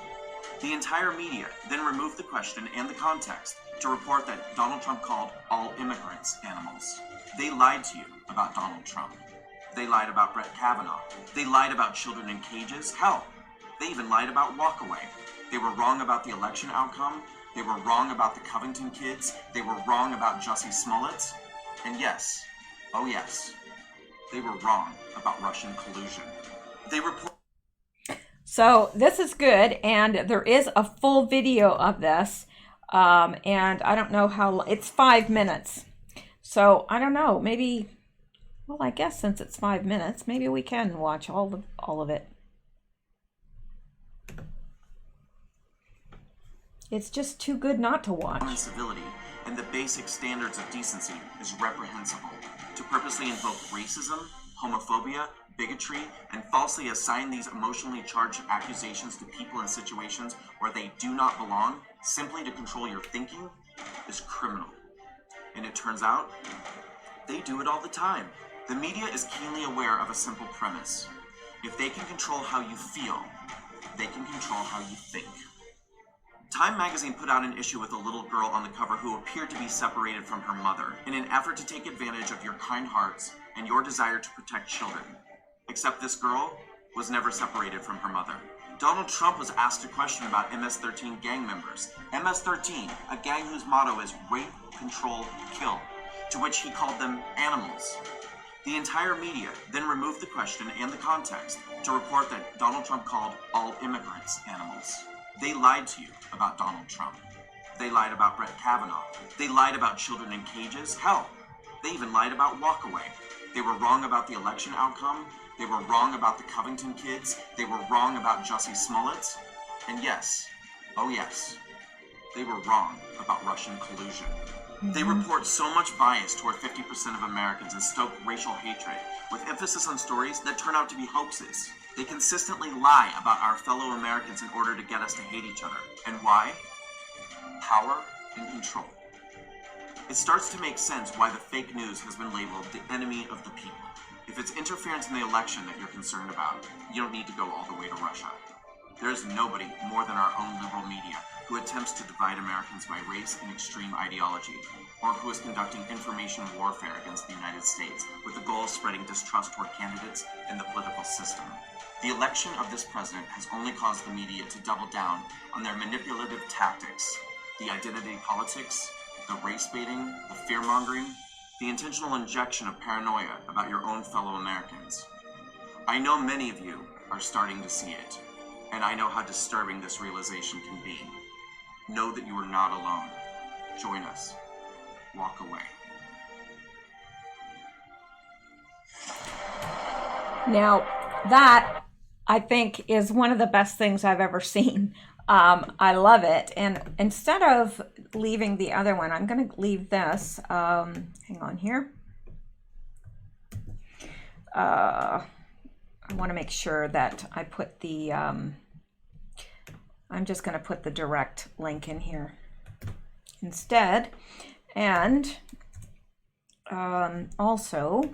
The entire media then removed the question and the context to report that Donald Trump called all immigrants animals. They lied to you about Donald Trump. They lied about Brett Kavanaugh. They lied about children in cages. Hell, they even lied about walkaway. They were wrong about the election outcome. They were wrong about the Covington kids. They were wrong about Jussie Smollett. And yes, oh yes, they were wrong about Russian collusion. They report. So this is good, and there is a full video of this, and I don't know how, it's 5 minutes. So I don't know, maybe, well, I guess since it's 5 minutes, maybe we can watch all of it. It's just too good not to watch. Common civility and the basic standards of decency is reprehensible. To purposely invoke racism, homophobia, bigotry, and falsely assign these emotionally charged accusations to people and situations where they do not belong, simply to control your thinking, is criminal. And it turns out, they do it all the time. The media is keenly aware of a simple premise. If they can control how you feel, they can control how you think. Time magazine put out an issue with a little girl on the cover who appeared to be separated from her mother in an effort to take advantage of your kind hearts and your desire to protect children. Except this girl was never separated from her mother. Donald Trump was asked a question about MS-13 gang members. MS-13, a gang whose motto is rape, control, kill, to which he called them animals. The entire media then removed the question and the context to report that Donald Trump called all immigrants animals. They lied to you about Donald Trump. They lied about Brett Kavanaugh. They lied about children in cages. Hell, they even lied about walkaway. They were wrong about the election outcome. They were wrong about the Covington kids. They were wrong about Jussie Smollett. And yes, oh yes, they were wrong about Russian collusion. They report so much bias toward 50% of Americans and stoke racial hatred, with emphasis on stories that turn out to be hoaxes. They consistently lie about our fellow Americans in order to get us to hate each other. And why? Power and control. It starts to make sense why the fake news has been labeled the enemy of the people. If it's interference in the election that you're concerned about, you don't need to go all the way to Russia. There is nobody more than our own liberal media who attempts to divide Americans by race and extreme ideology, or who is conducting information warfare against the United States with the goal of spreading distrust toward candidates and the political system. The election of this president has only caused the media to double down on their manipulative tactics, the identity politics, the race baiting, the fear-mongering, the intentional injection of paranoia about your own fellow Americans. I know many of you are starting to see it, and I know how disturbing this realization can be. Know that you are not alone. Join us. Walk away. Now, that, I think, is one of the best things I've ever seen. I love it. And instead of leaving the other one, I'm going to leave this. Hang on here. I want to make sure that I put the I'm just going to put the direct link in here instead. And also,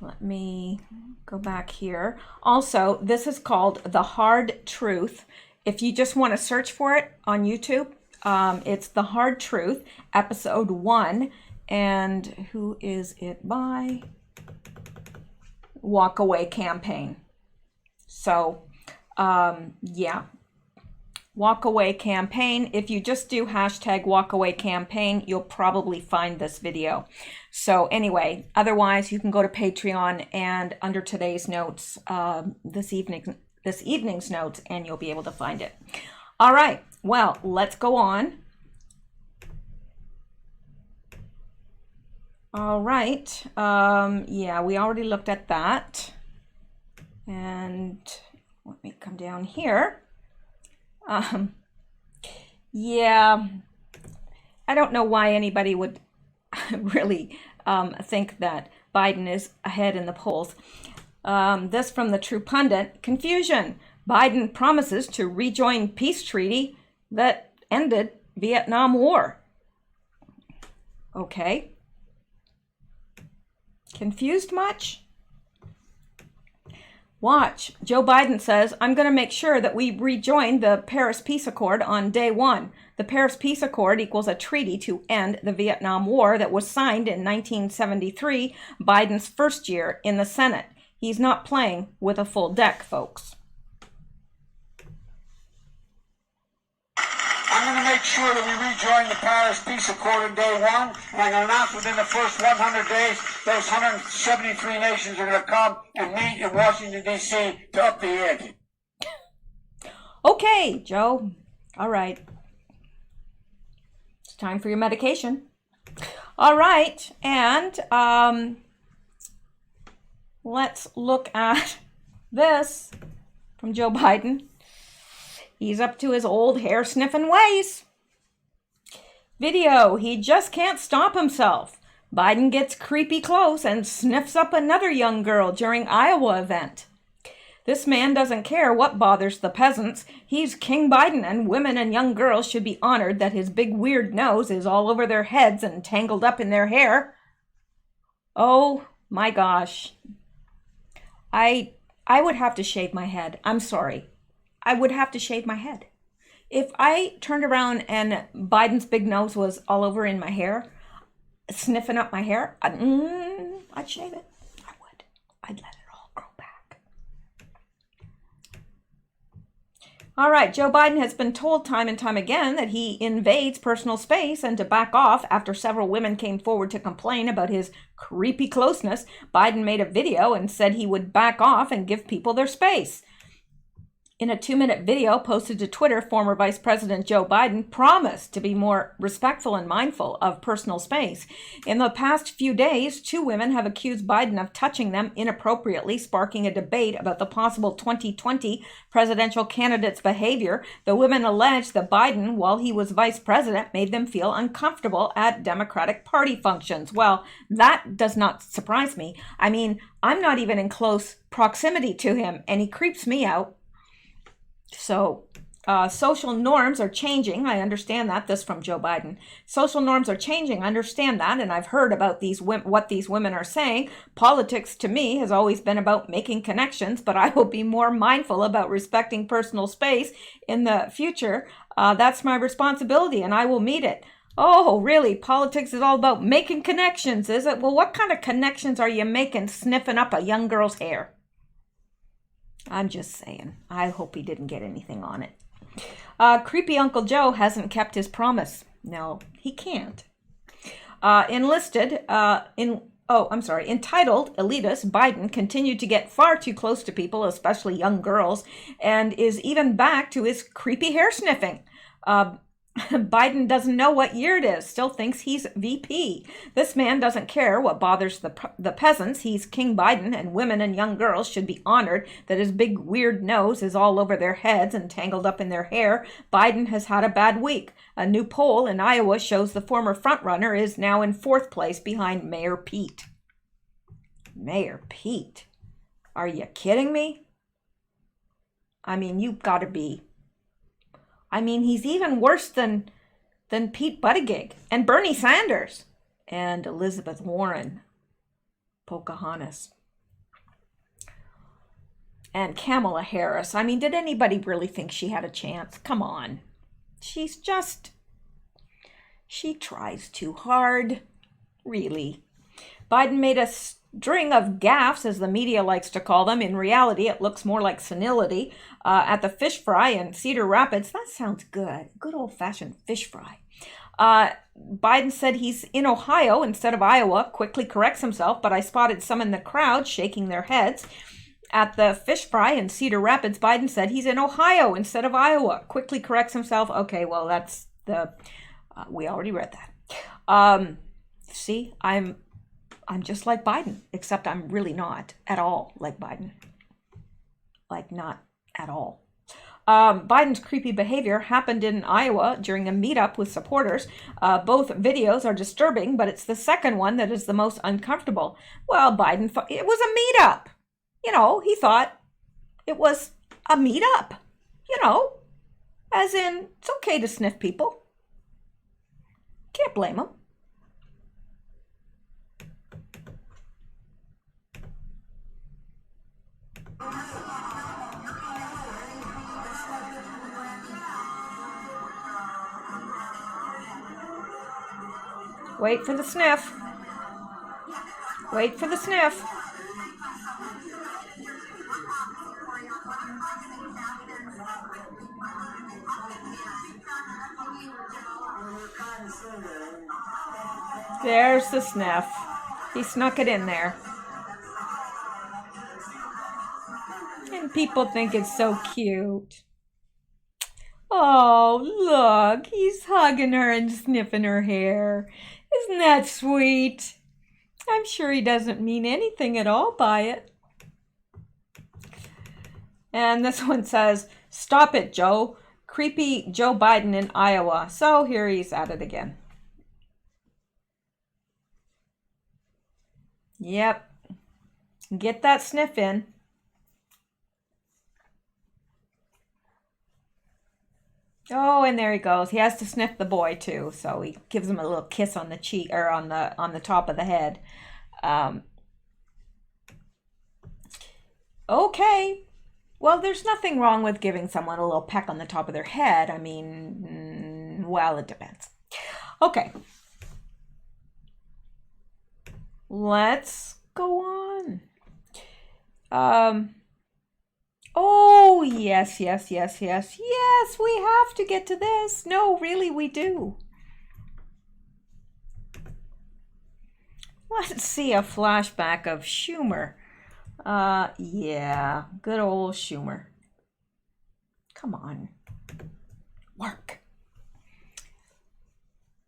let me go back here. Also, this is called The Hard Truth. If you just want to search for it on YouTube, it's The Hard Truth, episode 1. And who is it by? Walk Away Campaign. So, yeah. Walk Away Campaign. If you just do hashtag Walk Away Campaign, you'll probably find this video. So anyway, otherwise you can go to Patreon and under today's notes, this evening's notes, and you'll be able to find it. All right, well, let's go on. All right, yeah, we already looked at that. And let me come down here. Yeah, I don't know why anybody would really think that Biden is ahead in the polls. This from the True Pundit. Confusion. Biden promises to rejoin peace treaty that ended Vietnam War. Okay. Confused much? Watch. Joe Biden says, I'm going to make sure that we rejoin the Paris Peace Accord on day one. The Paris Peace Accord equals a treaty to end the Vietnam War that was signed in 1973, Biden's first year in the Senate. He's not playing with a full deck, folks. I'm going to make sure that we rejoin the Paris Peace Accord on day one, and I'm going to announce within the first 100 days, those 173 nations are going to come and meet in Washington, D.C. to up the ante. Okay, Joe. All right. It's time for your medication. All right, and let's look at this from Joe Biden. He's up to his old hair sniffing ways. Video, he just can't stop himself. Biden gets creepy close and sniffs up another young girl during Iowa event. This man doesn't care what bothers the peasants. He's King Biden, and women and young girls should be honored that his big weird nose is all over their heads and tangled up in their hair. Oh my gosh. I would have to shave my head. I'm sorry. I would have to shave my head. If I turned around and Biden's big nose was all over in my hair, sniffing up my hair, I'd shave it. I would. I'd let it all grow back. All right, Joe Biden has been told time and time again that he invades personal space and to back off after several women came forward to complain about his creepy closeness. Biden made a video and said he would back off and give people their space. In a 2-minute video posted to Twitter, former Vice President Joe Biden promised to be more respectful and mindful of personal space. In the past few days, 2 women have accused Biden of touching them inappropriately, sparking a debate about the possible 2020 presidential candidate's behavior. The women allege that Biden, while he was vice president, made them feel uncomfortable at Democratic Party functions. Well, that does not surprise me. I mean, I'm not even in close proximity to him, and he creeps me out. So social norms are changing. I understand that. This from Joe Biden. Social norms are changing. I understand that. And I've heard about what these women are saying. Politics to me has always been about making connections, but I will be more mindful about respecting personal space in the future. That's my responsibility and I will meet it. Oh, really? Politics is all about making connections, is it? Well, what kind of connections are you making sniffing up a young girl's hair? I'm just saying. I hope he didn't get anything on it. Creepy Uncle Joe hasn't kept his promise. No, he can't. Entitled Elitist, Biden continued to get far too close to people, especially young girls, and is even back to his creepy hair sniffing. Biden doesn't know what year it is, still thinks he's VP. This man doesn't care what bothers the peasants. He's King Biden, and women and young girls should be honored that his big weird nose is all over their heads and tangled up in their hair. Biden has had a bad week. A new poll in Iowa shows the former frontrunner is now in 4th place behind Mayor Pete. Mayor Pete? Are you kidding me? I mean, you've got to be. I mean, he's even worse than Pete Buttigieg and Bernie Sanders and Elizabeth Warren, Pocahontas, and Kamala Harris. I mean, did anybody really think she had a chance? Come on. She tries too hard. Really. Biden made a string of gaffes, as the media likes to call them. In reality, it looks more like senility. At the fish fry in Cedar Rapids. That sounds good. Good old-fashioned fish fry. Biden said he's in Ohio instead of Iowa, quickly corrects himself, but I spotted some in the crowd shaking their heads. At the fish fry in Cedar Rapids, Biden said he's in Ohio instead of Iowa, quickly corrects himself. Okay, well, that's we already read that. See, I'm just like Biden, except I'm really not at all like Biden. Like, not at all. Biden's creepy behavior happened in Iowa during a meetup with supporters. Both videos are disturbing, but it's the second one that is the most uncomfortable. Well, Biden thought it was a meetup. You know, he thought it was a meetup. You know, as in, it's okay to sniff people. Can't blame him. Wait for the sniff. Wait for the sniff. There's the sniff. He snuck it in there. And people think it's so cute. Oh, look, he's hugging her and sniffing her hair. Isn't that sweet? I'm sure he doesn't mean anything at all by it. And this one says, "Stop it, Joe. Creepy Joe Biden in Iowa." So here he's at it again. Yep. Get that sniff in. Oh, and there he goes. He has to sniff the boy too, so he gives him a little kiss on the cheek or on the top of the head. Okay. Well, there's nothing wrong with giving someone a little peck on the top of their head. I mean, well, it depends. Okay. Let's go on. Oh, yes. Yes, we have to get to this. No, really, we do. Let's see a flashback of Schumer. Yeah, good old Schumer. Come on. Work.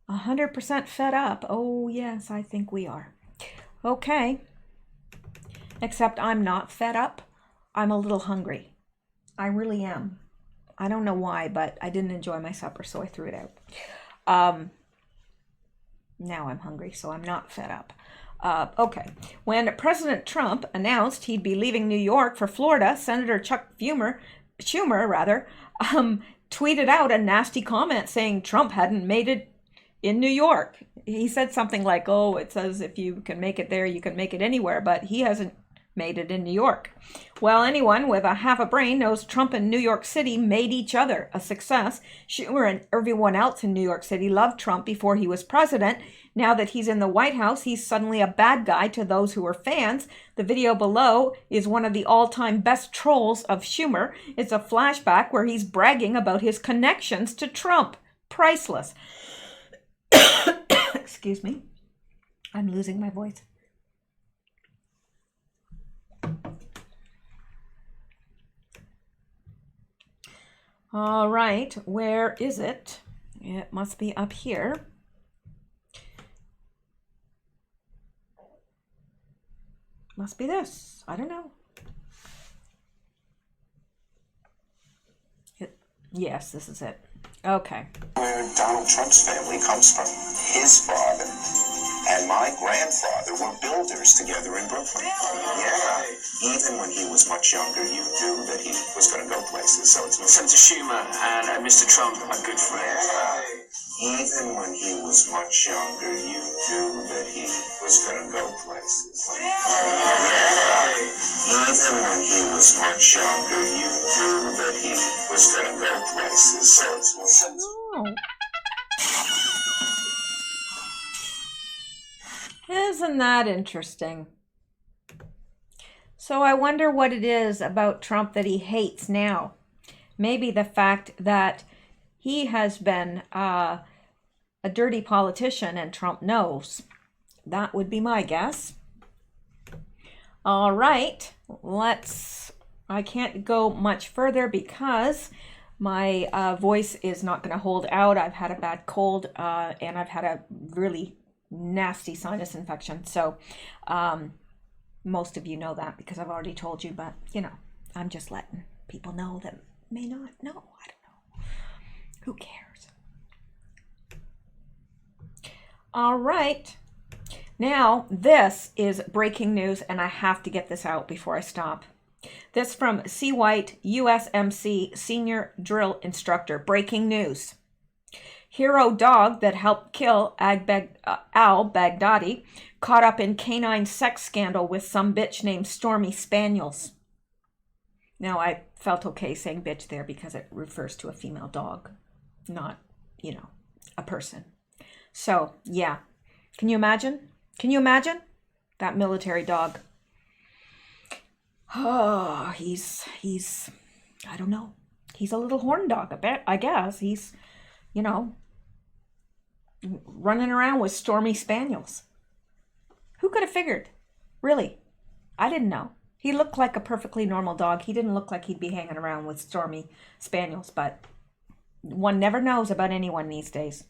100% fed up. Oh, yes, I think we are. Okay. Except I'm not fed up. I'm a little hungry. I really am. I don't know why, but I didn't enjoy my supper, so I threw it out. Now I'm hungry, so I'm not fed up. Okay. When President Trump announced he'd be leaving New York for Florida, Senator Chuck Schumer, tweeted out a nasty comment saying Trump hadn't made it in New York. He said something like, "Oh, it says if you can make it there, you can make it anywhere," but he hasn't made it in New York. Well, anyone with a half a brain knows Trump and New York City made each other a success. Schumer and everyone else in New York City loved Trump before he was president. Now that he's in the White House, he's suddenly a bad guy to those who are fans. The video below is one of the all-time best trolls of Schumer. It's a flashback where he's bragging about his connections to Trump. Priceless. Excuse me. I'm losing my voice. All right, where is it? It must be up here. Must be this. I don't know. Yes, this is it. Okay. Where Donald Trump's family comes from, his father and my grandfather were builders together in Brooklyn. Yeah. Even when he was much younger, you knew that he was going to go places. So it's Senator Schumer and Mr. Trump are good friends. even when he was much younger, you knew that he was going to go places. Even when he was much younger, you knew that he was going to go places. So it's Oh. Isn't that interesting? So I wonder what it is about Trump that he hates now. Maybe the fact that he has been a dirty politician and Trump knows. That would be my guess. All right, I can't go much further because my voice is not going to hold out. I've had a bad cold and I've had a really nasty sinus infection. So most of you know that because I've already told you, but I'm just letting people know that may not know. I don't know. Who cares? All right. Now, this is breaking news, and I have to get this out before I stop. This from C. White, USMC Senior Drill Instructor. Breaking news. Hero dog that helped kill al-Baghdadi caught up in canine sex scandal with some bitch named Stormy Spaniels. Now, I felt okay saying bitch there because it refers to a female dog, not, a person. So, yeah. Can you imagine? Can you imagine? That military dog. Oh, he's I don't know. He's a little horn dog, I guess. He's, running around with Stormy Spaniels. Who could have figured? Really? I didn't know. He looked like a perfectly normal dog. He didn't look like he'd be hanging around with Stormy Spaniels, but one never knows about anyone these days.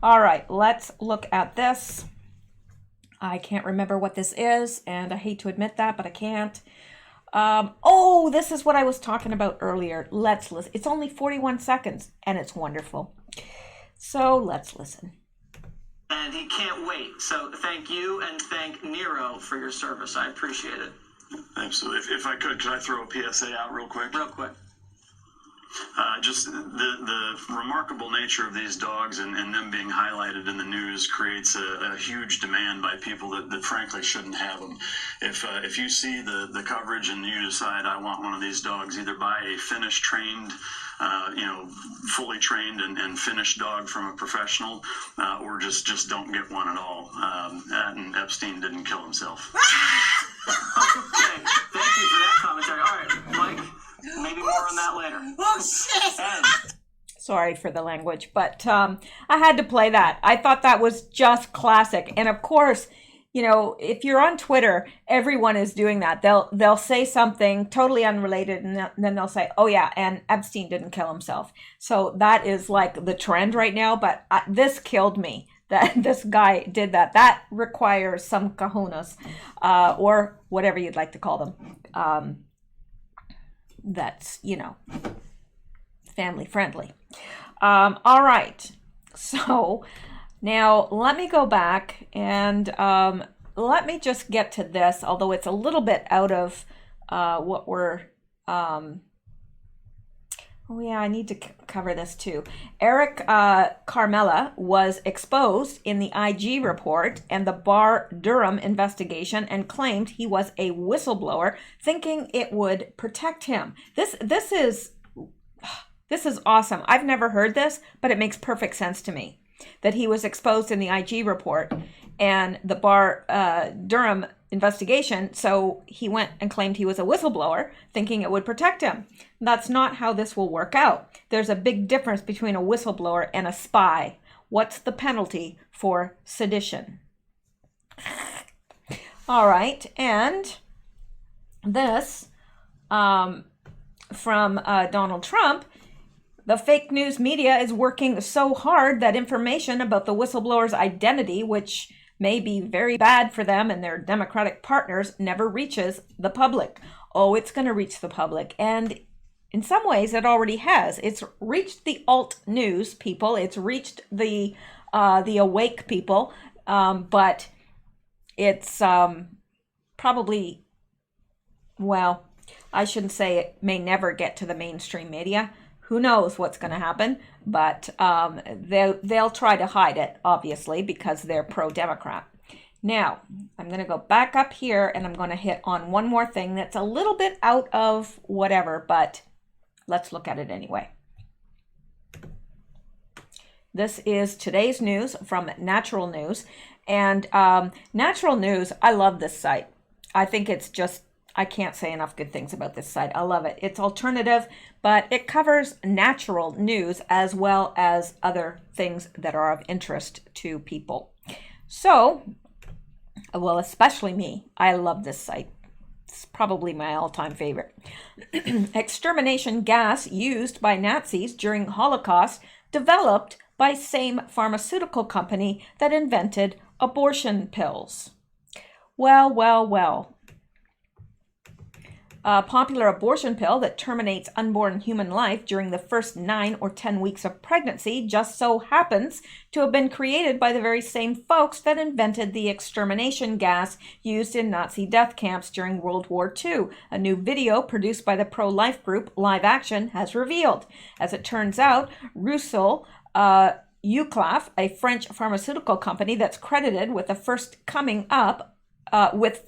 All right, let's look at this. I can't remember what this is, and I hate to admit that, but I can't. This is what I was talking about earlier. Let's listen. It's only 41 seconds, and it's wonderful. So let's listen. And he can't wait. So thank you and thank Nero for your service. I appreciate it. Absolutely. If I could I throw a PSA out real quick? Real quick. Just the remarkable nature of these dogs and them being highlighted in the news creates a huge demand by people that frankly shouldn't have them. If you see the coverage and you decide I want one of these dogs, either buy a finished trained, fully trained and finished dog from a professional, or just don't get one at all. And Epstein didn't kill himself. Okay. Thank you for that commentary. All right, Mike. Maybe more on that later. Oh, shit! Sorry for the language, but I had to play that. I thought that was just classic. And of course, if you're on Twitter, everyone is doing that. They'll say something totally unrelated, and then they'll say, "Oh yeah, and Epstein didn't kill himself." So that is like the trend right now. But this killed me that this guy did that. That requires some kahunas, or whatever you'd like to call them. That's, family friendly. All right. So now let me go back and let me just get to this, although it's a little bit out of what we're... I need to cover this too. Eric Carmela was exposed in the IG report and the Bar Durham investigation and claimed he was a whistleblower, thinking it would protect him. This is awesome. I've never heard this, but it makes perfect sense to me that he was exposed in the IG report and the Bar Durham investigation, so he went and claimed he was a whistleblower, thinking it would protect him. That's not how this will work out. There's a big difference between a whistleblower and a spy. What's the penalty for sedition? All right, and this from Donald Trump. The fake news media is working so hard that information about the whistleblower's identity, which may be very bad for them and their Democratic partners, never reaches the public. Oh, it's going to reach the public. And in some ways, it already has. It's reached the alt news people. It's reached the awake people. But it's probably, well, I shouldn't say it may never get to the mainstream media. Who knows what's going to happen, but they'll try to hide it, obviously, because they're pro-Democrat. Now, I'm going to go back up here, and I'm going to hit on one more thing that's a little bit out of whatever, but let's look at it anyway. This is today's news from Natural News. And Natural News, I love this site. I think it's just, I can't say enough good things about this site. I love it. It's alternative, but it covers natural news as well as other things that are of interest to people. So, well, especially me, I love this site. It's probably my all-time favorite. Extermination gas used by Nazis during Holocaust developed by same pharmaceutical company that invented abortion pills. Well, well, well. A popular abortion pill that terminates unborn human life during the first 9 or 10 weeks of pregnancy just so happens to have been created by the very same folks that invented the extermination gas used in Nazi death camps during World War II. A new video produced by the pro-life group Live Action has revealed. As it turns out, Mishel, Uclaf, a French pharmaceutical company that's credited with the first coming up with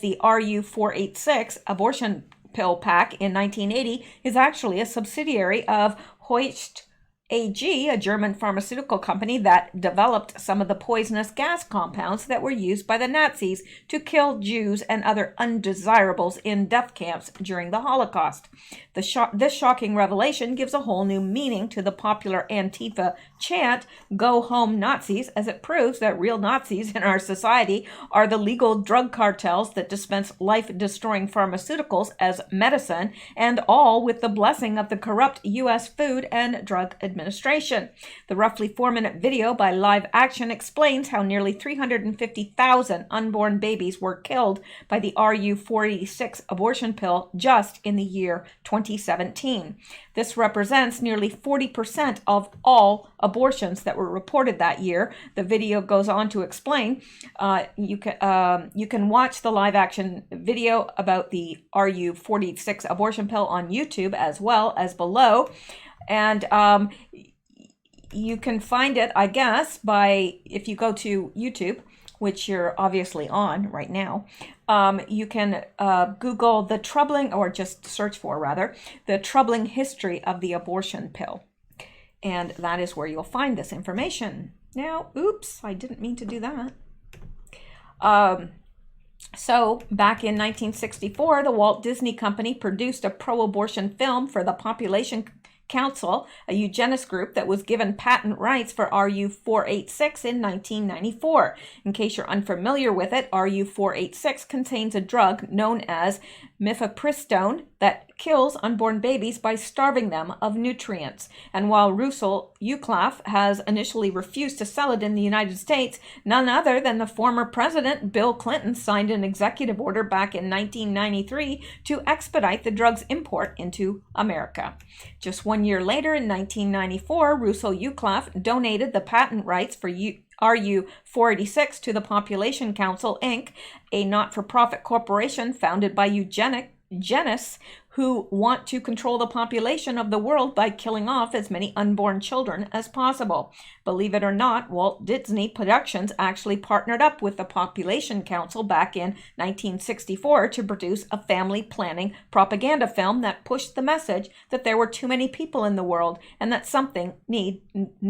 the RU486 abortion pill pack in 1980, is actually a subsidiary of Hoechst AG, a German pharmaceutical company that developed some of the poisonous gas compounds that were used by the Nazis to kill Jews and other undesirables in death camps during the Holocaust. This shocking revelation gives a whole new meaning to the popular Antifa chant, "Go home Nazis," as it proves that real Nazis in our society are the legal drug cartels that dispense life-destroying pharmaceuticals as medicine, and all with the blessing of the corrupt U.S. Food and Drug Administration. The roughly 4-minute video by Live Action explains how nearly 350,000 unborn babies were killed by the RU486 abortion pill just in the year 2017. This represents nearly 40% of all abortions that were reported that year. The video goes on to explain. You can watch the Live Action video about the RU486 abortion pill on YouTube as well as below. And you can find it, I guess, by, if you go to YouTube, which you're obviously on right now, you can Google the troubling, or just search for rather, the troubling history of the abortion pill. And that is where you'll find this information. Now, oops, I didn't mean to do that. So, back in 1964, the Walt Disney Company produced a pro-abortion film for the Population Council, a eugenist group that was given patent rights for RU486 in 1994. In case you're unfamiliar with it, RU486 contains a drug known as mifepristone that kills unborn babies by starving them of nutrients. And while Mishel Uclaf has initially refused to sell it in the United States, none other than the former president Bill Clinton signed an executive order back in 1993 to expedite the drug's import into America. Just 1 year later, in 1994, Mishel Uclaf donated the patent rights for RU486 to the Population Council, Inc., a not-for-profit corporation founded by eugenists who want to control the population of the world by killing off as many unborn children as possible. Believe it or not, Walt Disney Productions actually partnered up with the Population Council back in 1964 to produce a family planning propaganda film that pushed the message that there were too many people in the world and that something needed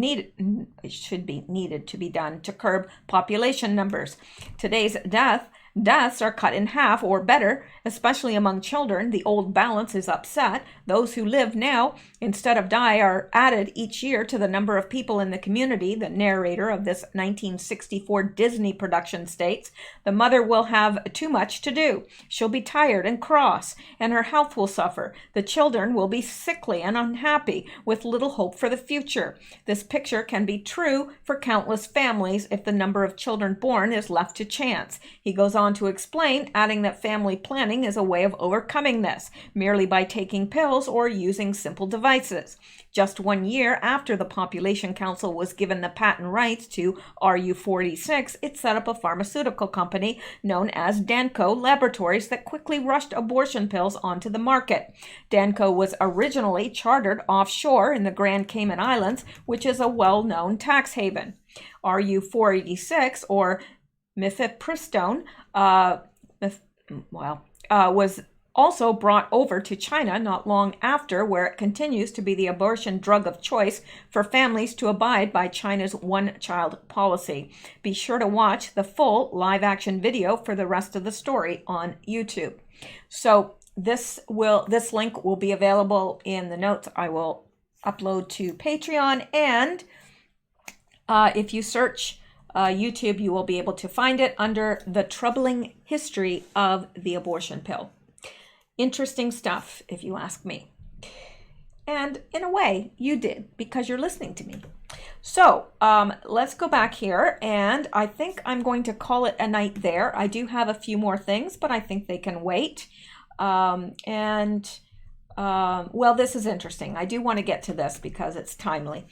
to be done to curb population numbers. Today's deaths are cut in half or better, especially among children. The old balance is upset. Those who live now instead of die are added each year to the number of people in the community, the narrator of this 1964 Disney production states. The mother will have too much to do. She'll be tired and cross, and her health will suffer. The children will be sickly and unhappy, with little hope for the future. This picture can be true for countless families if the number of children born is left to chance. He goes on on to explain, adding that family planning is a way of overcoming this, merely by taking pills or using simple devices. Just 1 year after the Population Council was given the patent rights to RU46, it set up a pharmaceutical company known as Danco Laboratories that quickly rushed abortion pills onto the market. Danco was originally chartered offshore in the Grand Cayman Islands, which is a well-known tax haven. RU486, or mifepristone, was also brought over to China not long after, where it continues to be the abortion drug of choice for families to abide by China's one-child policy. Be sure to watch the full live-action video for the rest of the story on YouTube. So this link will be available in the notes I will upload to Patreon, and if you search YouTube, you will be able to find it under the troubling history of the abortion pill. Interesting stuff, if you ask me. And in a way, you did, because you're listening to me. So let's go back here, and I think I'm going to call it a night there. I do have a few more things, but I think they can wait. Well, this is interesting. I do want to get to this because it's timely.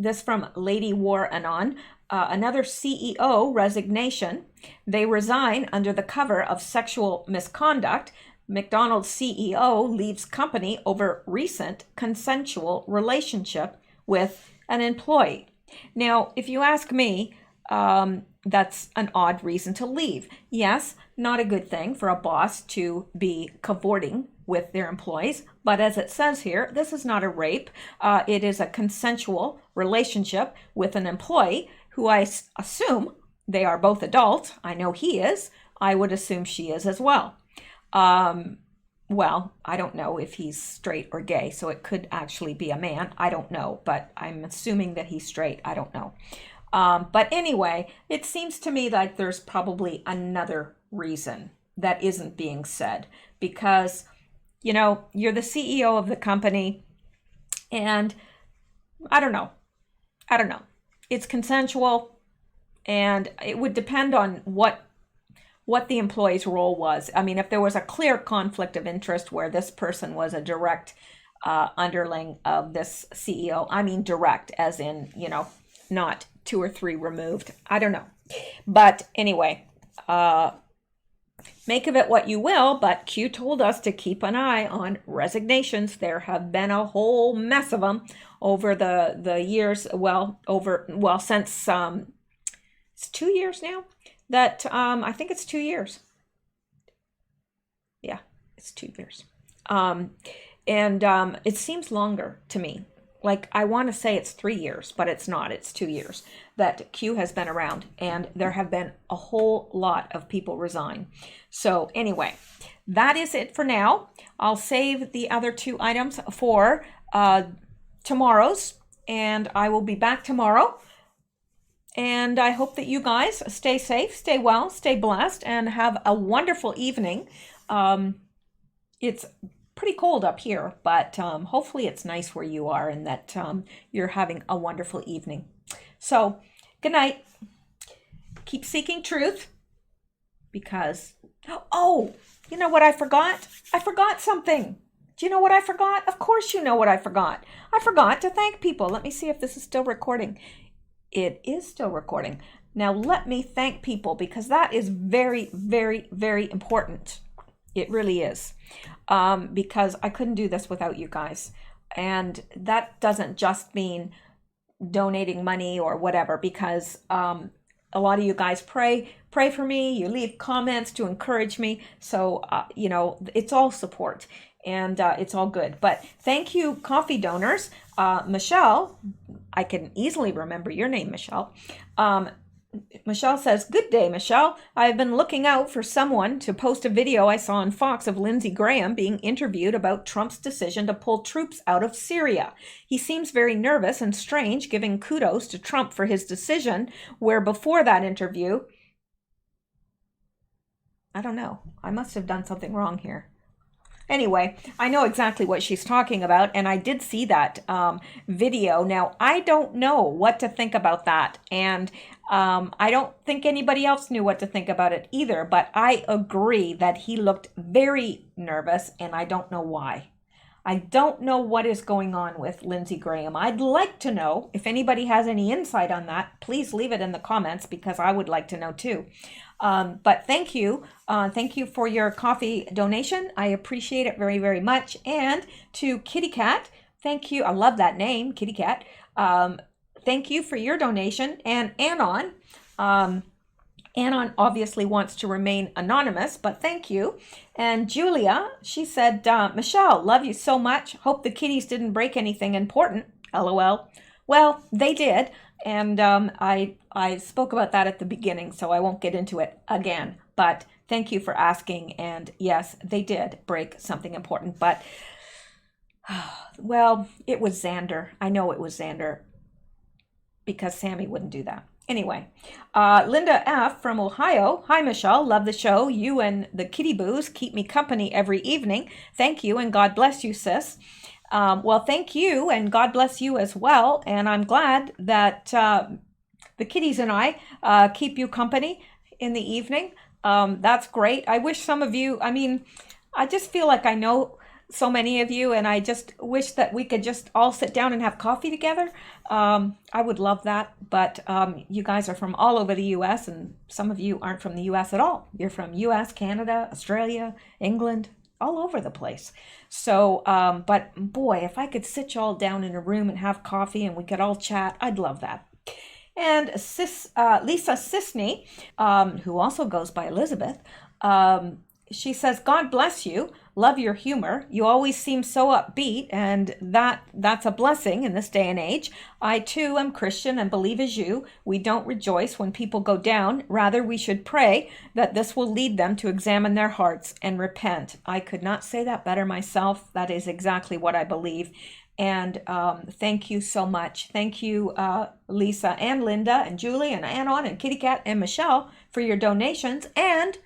This from Lady War Anon. Another CEO resignation. They resign under the cover of sexual misconduct. McDonald's CEO leaves company over recent consensual relationship with an employee. Now, if you ask me, that's an odd reason to leave. Yes, not a good thing for a boss to be cavorting with their employees, but as it says here, this is not a rape. It is a consensual relationship with an employee who I assume they are both adults. I know he is. I would assume she is as well. Well, I don't know if he's straight or gay, so it could actually be a man. I don't know, but I'm assuming that he's straight. I don't know. But anyway, it seems to me like there's probably another reason that isn't being said, because, you know, you're the CEO of the company, and I don't know. It's consensual, and it would depend on what the employee's role was. I mean, if there was a clear conflict of interest where this person was a direct underling of this CEO, I mean direct as in, you know, not 2 or 3 removed. I don't know. But anyway, make of it what you will, but Q told us to keep an eye on resignations. There have been a whole mess of them over the years, since it's 2 years now that I think it's 2 years. Yeah, it's 2 years. It seems longer to me. Like, I want to say it's 3 years, but it's not. It's 2 years that Q has been around, and there have been a whole lot of people resign. So anyway, that is it for now. I'll save the other 2 items for tomorrow's, and I will be back tomorrow. And I hope that you guys stay safe, stay well, stay blessed, and have a wonderful evening. It's pretty cold up here, but hopefully it's nice where you are, and that you're having a wonderful evening. So, good night. Keep seeking truth, because, oh, you know what I forgot? I forgot something. Do you know what I forgot? Of course you know what I forgot. I forgot to thank people. Let me see if this is still recording. It is still recording. Now let me thank people, because that is very, very, very important. It really is. Because I couldn't do this without you guys. And that doesn't just mean donating money or whatever, because a lot of you guys pray for me. You leave comments to encourage me. So, you know, it's all support, and it's all good. But thank you, coffee donors. Mishel, I can easily remember your name, Mishel. Mishel says, "Good day, Mishel. I've been looking out for someone to post a video I saw on Fox of Lindsey Graham being interviewed about Trump's decision to pull troops out of Syria. He seems very nervous and strange, giving kudos to Trump for his decision, where before that interview..." I don't know. I must have done something wrong here. Anyway, I know exactly what she's talking about, and I did see that video. Now, I don't know what to think about that, and I don't think anybody else knew what to think about it either, but I agree that he looked very nervous, and I don't know why. I don't know what is going on with Lindsey Graham. I'd like to know. If anybody has any insight on that, please leave it in the comments because I would like to know too. But thank you. Thank you for your coffee donation. I appreciate it very, very much. And to Kitty Cat, thank you. I love that name, Kitty Cat. Thank you for your donation. And Anon, Anon obviously wants to remain anonymous, but thank you. And Julia, she said, Michelle, love you so much. Hope the kitties didn't break anything important. LOL. Well, they did. And I spoke about that at the beginning, so I won't get into it again. But thank you for asking. And yes, they did break something important. But, well, it was Xander. I know it was Xander because Sammy wouldn't do that. Anyway, Linda F. from Ohio. Hi, Michelle. Love the show. You and the kitty boos keep me company every evening. Thank you, and God bless you, sis. Well, thank you, and God bless you as well. And I'm glad that the kitties and I keep you company in the evening. That's great. I wish some of you, I just feel like I know so many of you, and I just wish that we could just all sit down and have coffee together. I would love that, but you guys are from all over the U.S., and some of you aren't from the U.S. at all. You're from U.S., Canada, Australia, England, all over the place. So, but boy, if I could sit you all down in a room and have coffee and we could all chat, I'd love that. And Lisa Sisney, who also goes by Elizabeth, she says, God bless you. Love your humor. You always seem so upbeat, and that's a blessing in this day and age. I too am Christian and believe as you. We don't rejoice when people go down. Rather, we should pray that this will lead them to examine their hearts and repent. I could not say that better myself. That is exactly what I believe. And thank you so much. Thank you, Lisa and Linda and Julie and Anon and Kitty Cat and Michelle for your donations, and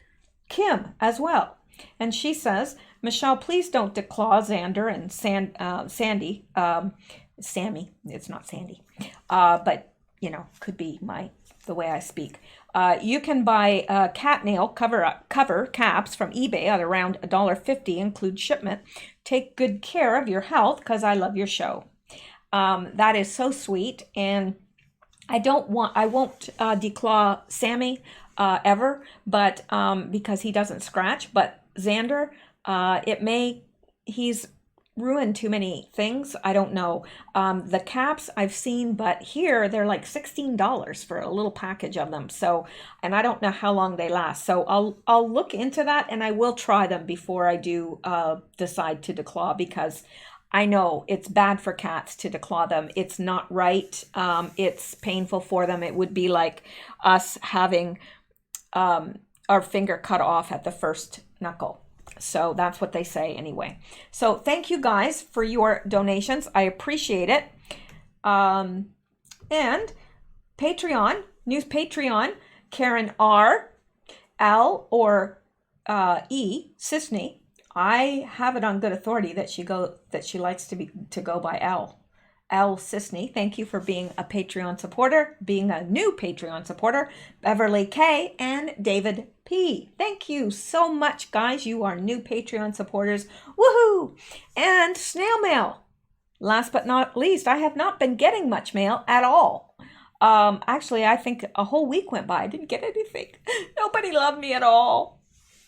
Kim as well. And she says, Michelle, please don't declaw Xander and Sandy. Sammy, it's not Sandy. But, you know, could be the way I speak. You can buy cat nail cover caps from eBay at around $1.50, include shipment. Take good care of your health because I love your show. That is so sweet. And I won't declaw Sammy ever, but because he doesn't scratch. But Xander, he's ruined too many things. I don't know. The caps I've seen, but here they're like $16 for a little package of them. So, and I don't know how long they last. So I'll look into that, and I will try them before I do decide to declaw, because I know it's bad for cats to declaw them. It's not right. It's painful for them. It would be like us having our finger cut off at the first knuckle. So that's what they say anyway. So thank you guys for your donations. I appreciate it. And Patreon, news Patreon, Karen R, L or E, Sisney. I have it on good authority that she likes to go by L. L Sisney, thank you for being a Patreon supporter, being a new Patreon supporter. Beverly K and David P. Thank you so much, guys. You are new Patreon supporters. Woohoo! And snail mail. Last but not least, I have not been getting much mail at all. Actually, I think a whole week went by. I didn't get anything. Nobody loved me at all.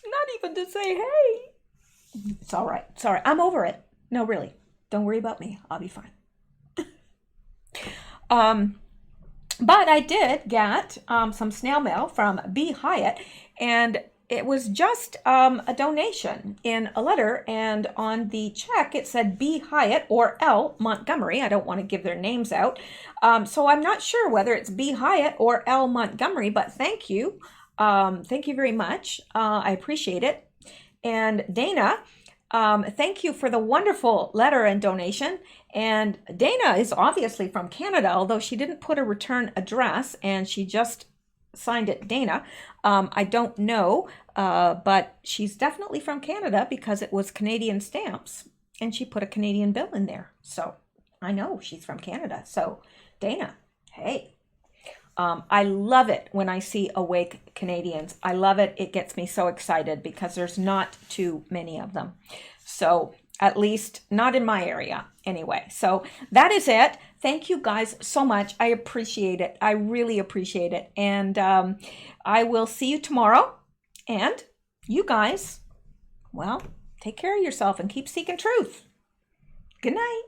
Not even to say hey. It's all right. Sorry, I'm over it. No, really. Don't worry about me. I'll be fine. But I did get some snail mail from B. Hyatt, and it was just a donation in a letter, and on the check it said B. Hyatt or L. Montgomery. I don't want to give their names out, so I'm not sure whether it's B. Hyatt or L. Montgomery, but thank you. Thank you very much. I appreciate it. And Dana, thank you for the wonderful letter and donation. And Dana is obviously from Canada, although she didn't put a return address, and she just signed it Dana. I don't know, but she's definitely from Canada because it was Canadian stamps and she put a Canadian bill in there. So I know she's from Canada. So Dana, hey. I love it when I see awake Canadians. I love it. It gets me so excited because there's not too many of them. So at least not in my area anyway. So that is it. Thank you guys so much. I appreciate it. I really appreciate it. And I will see you tomorrow. And you guys, well, take care of yourself and keep seeking truth. Good night.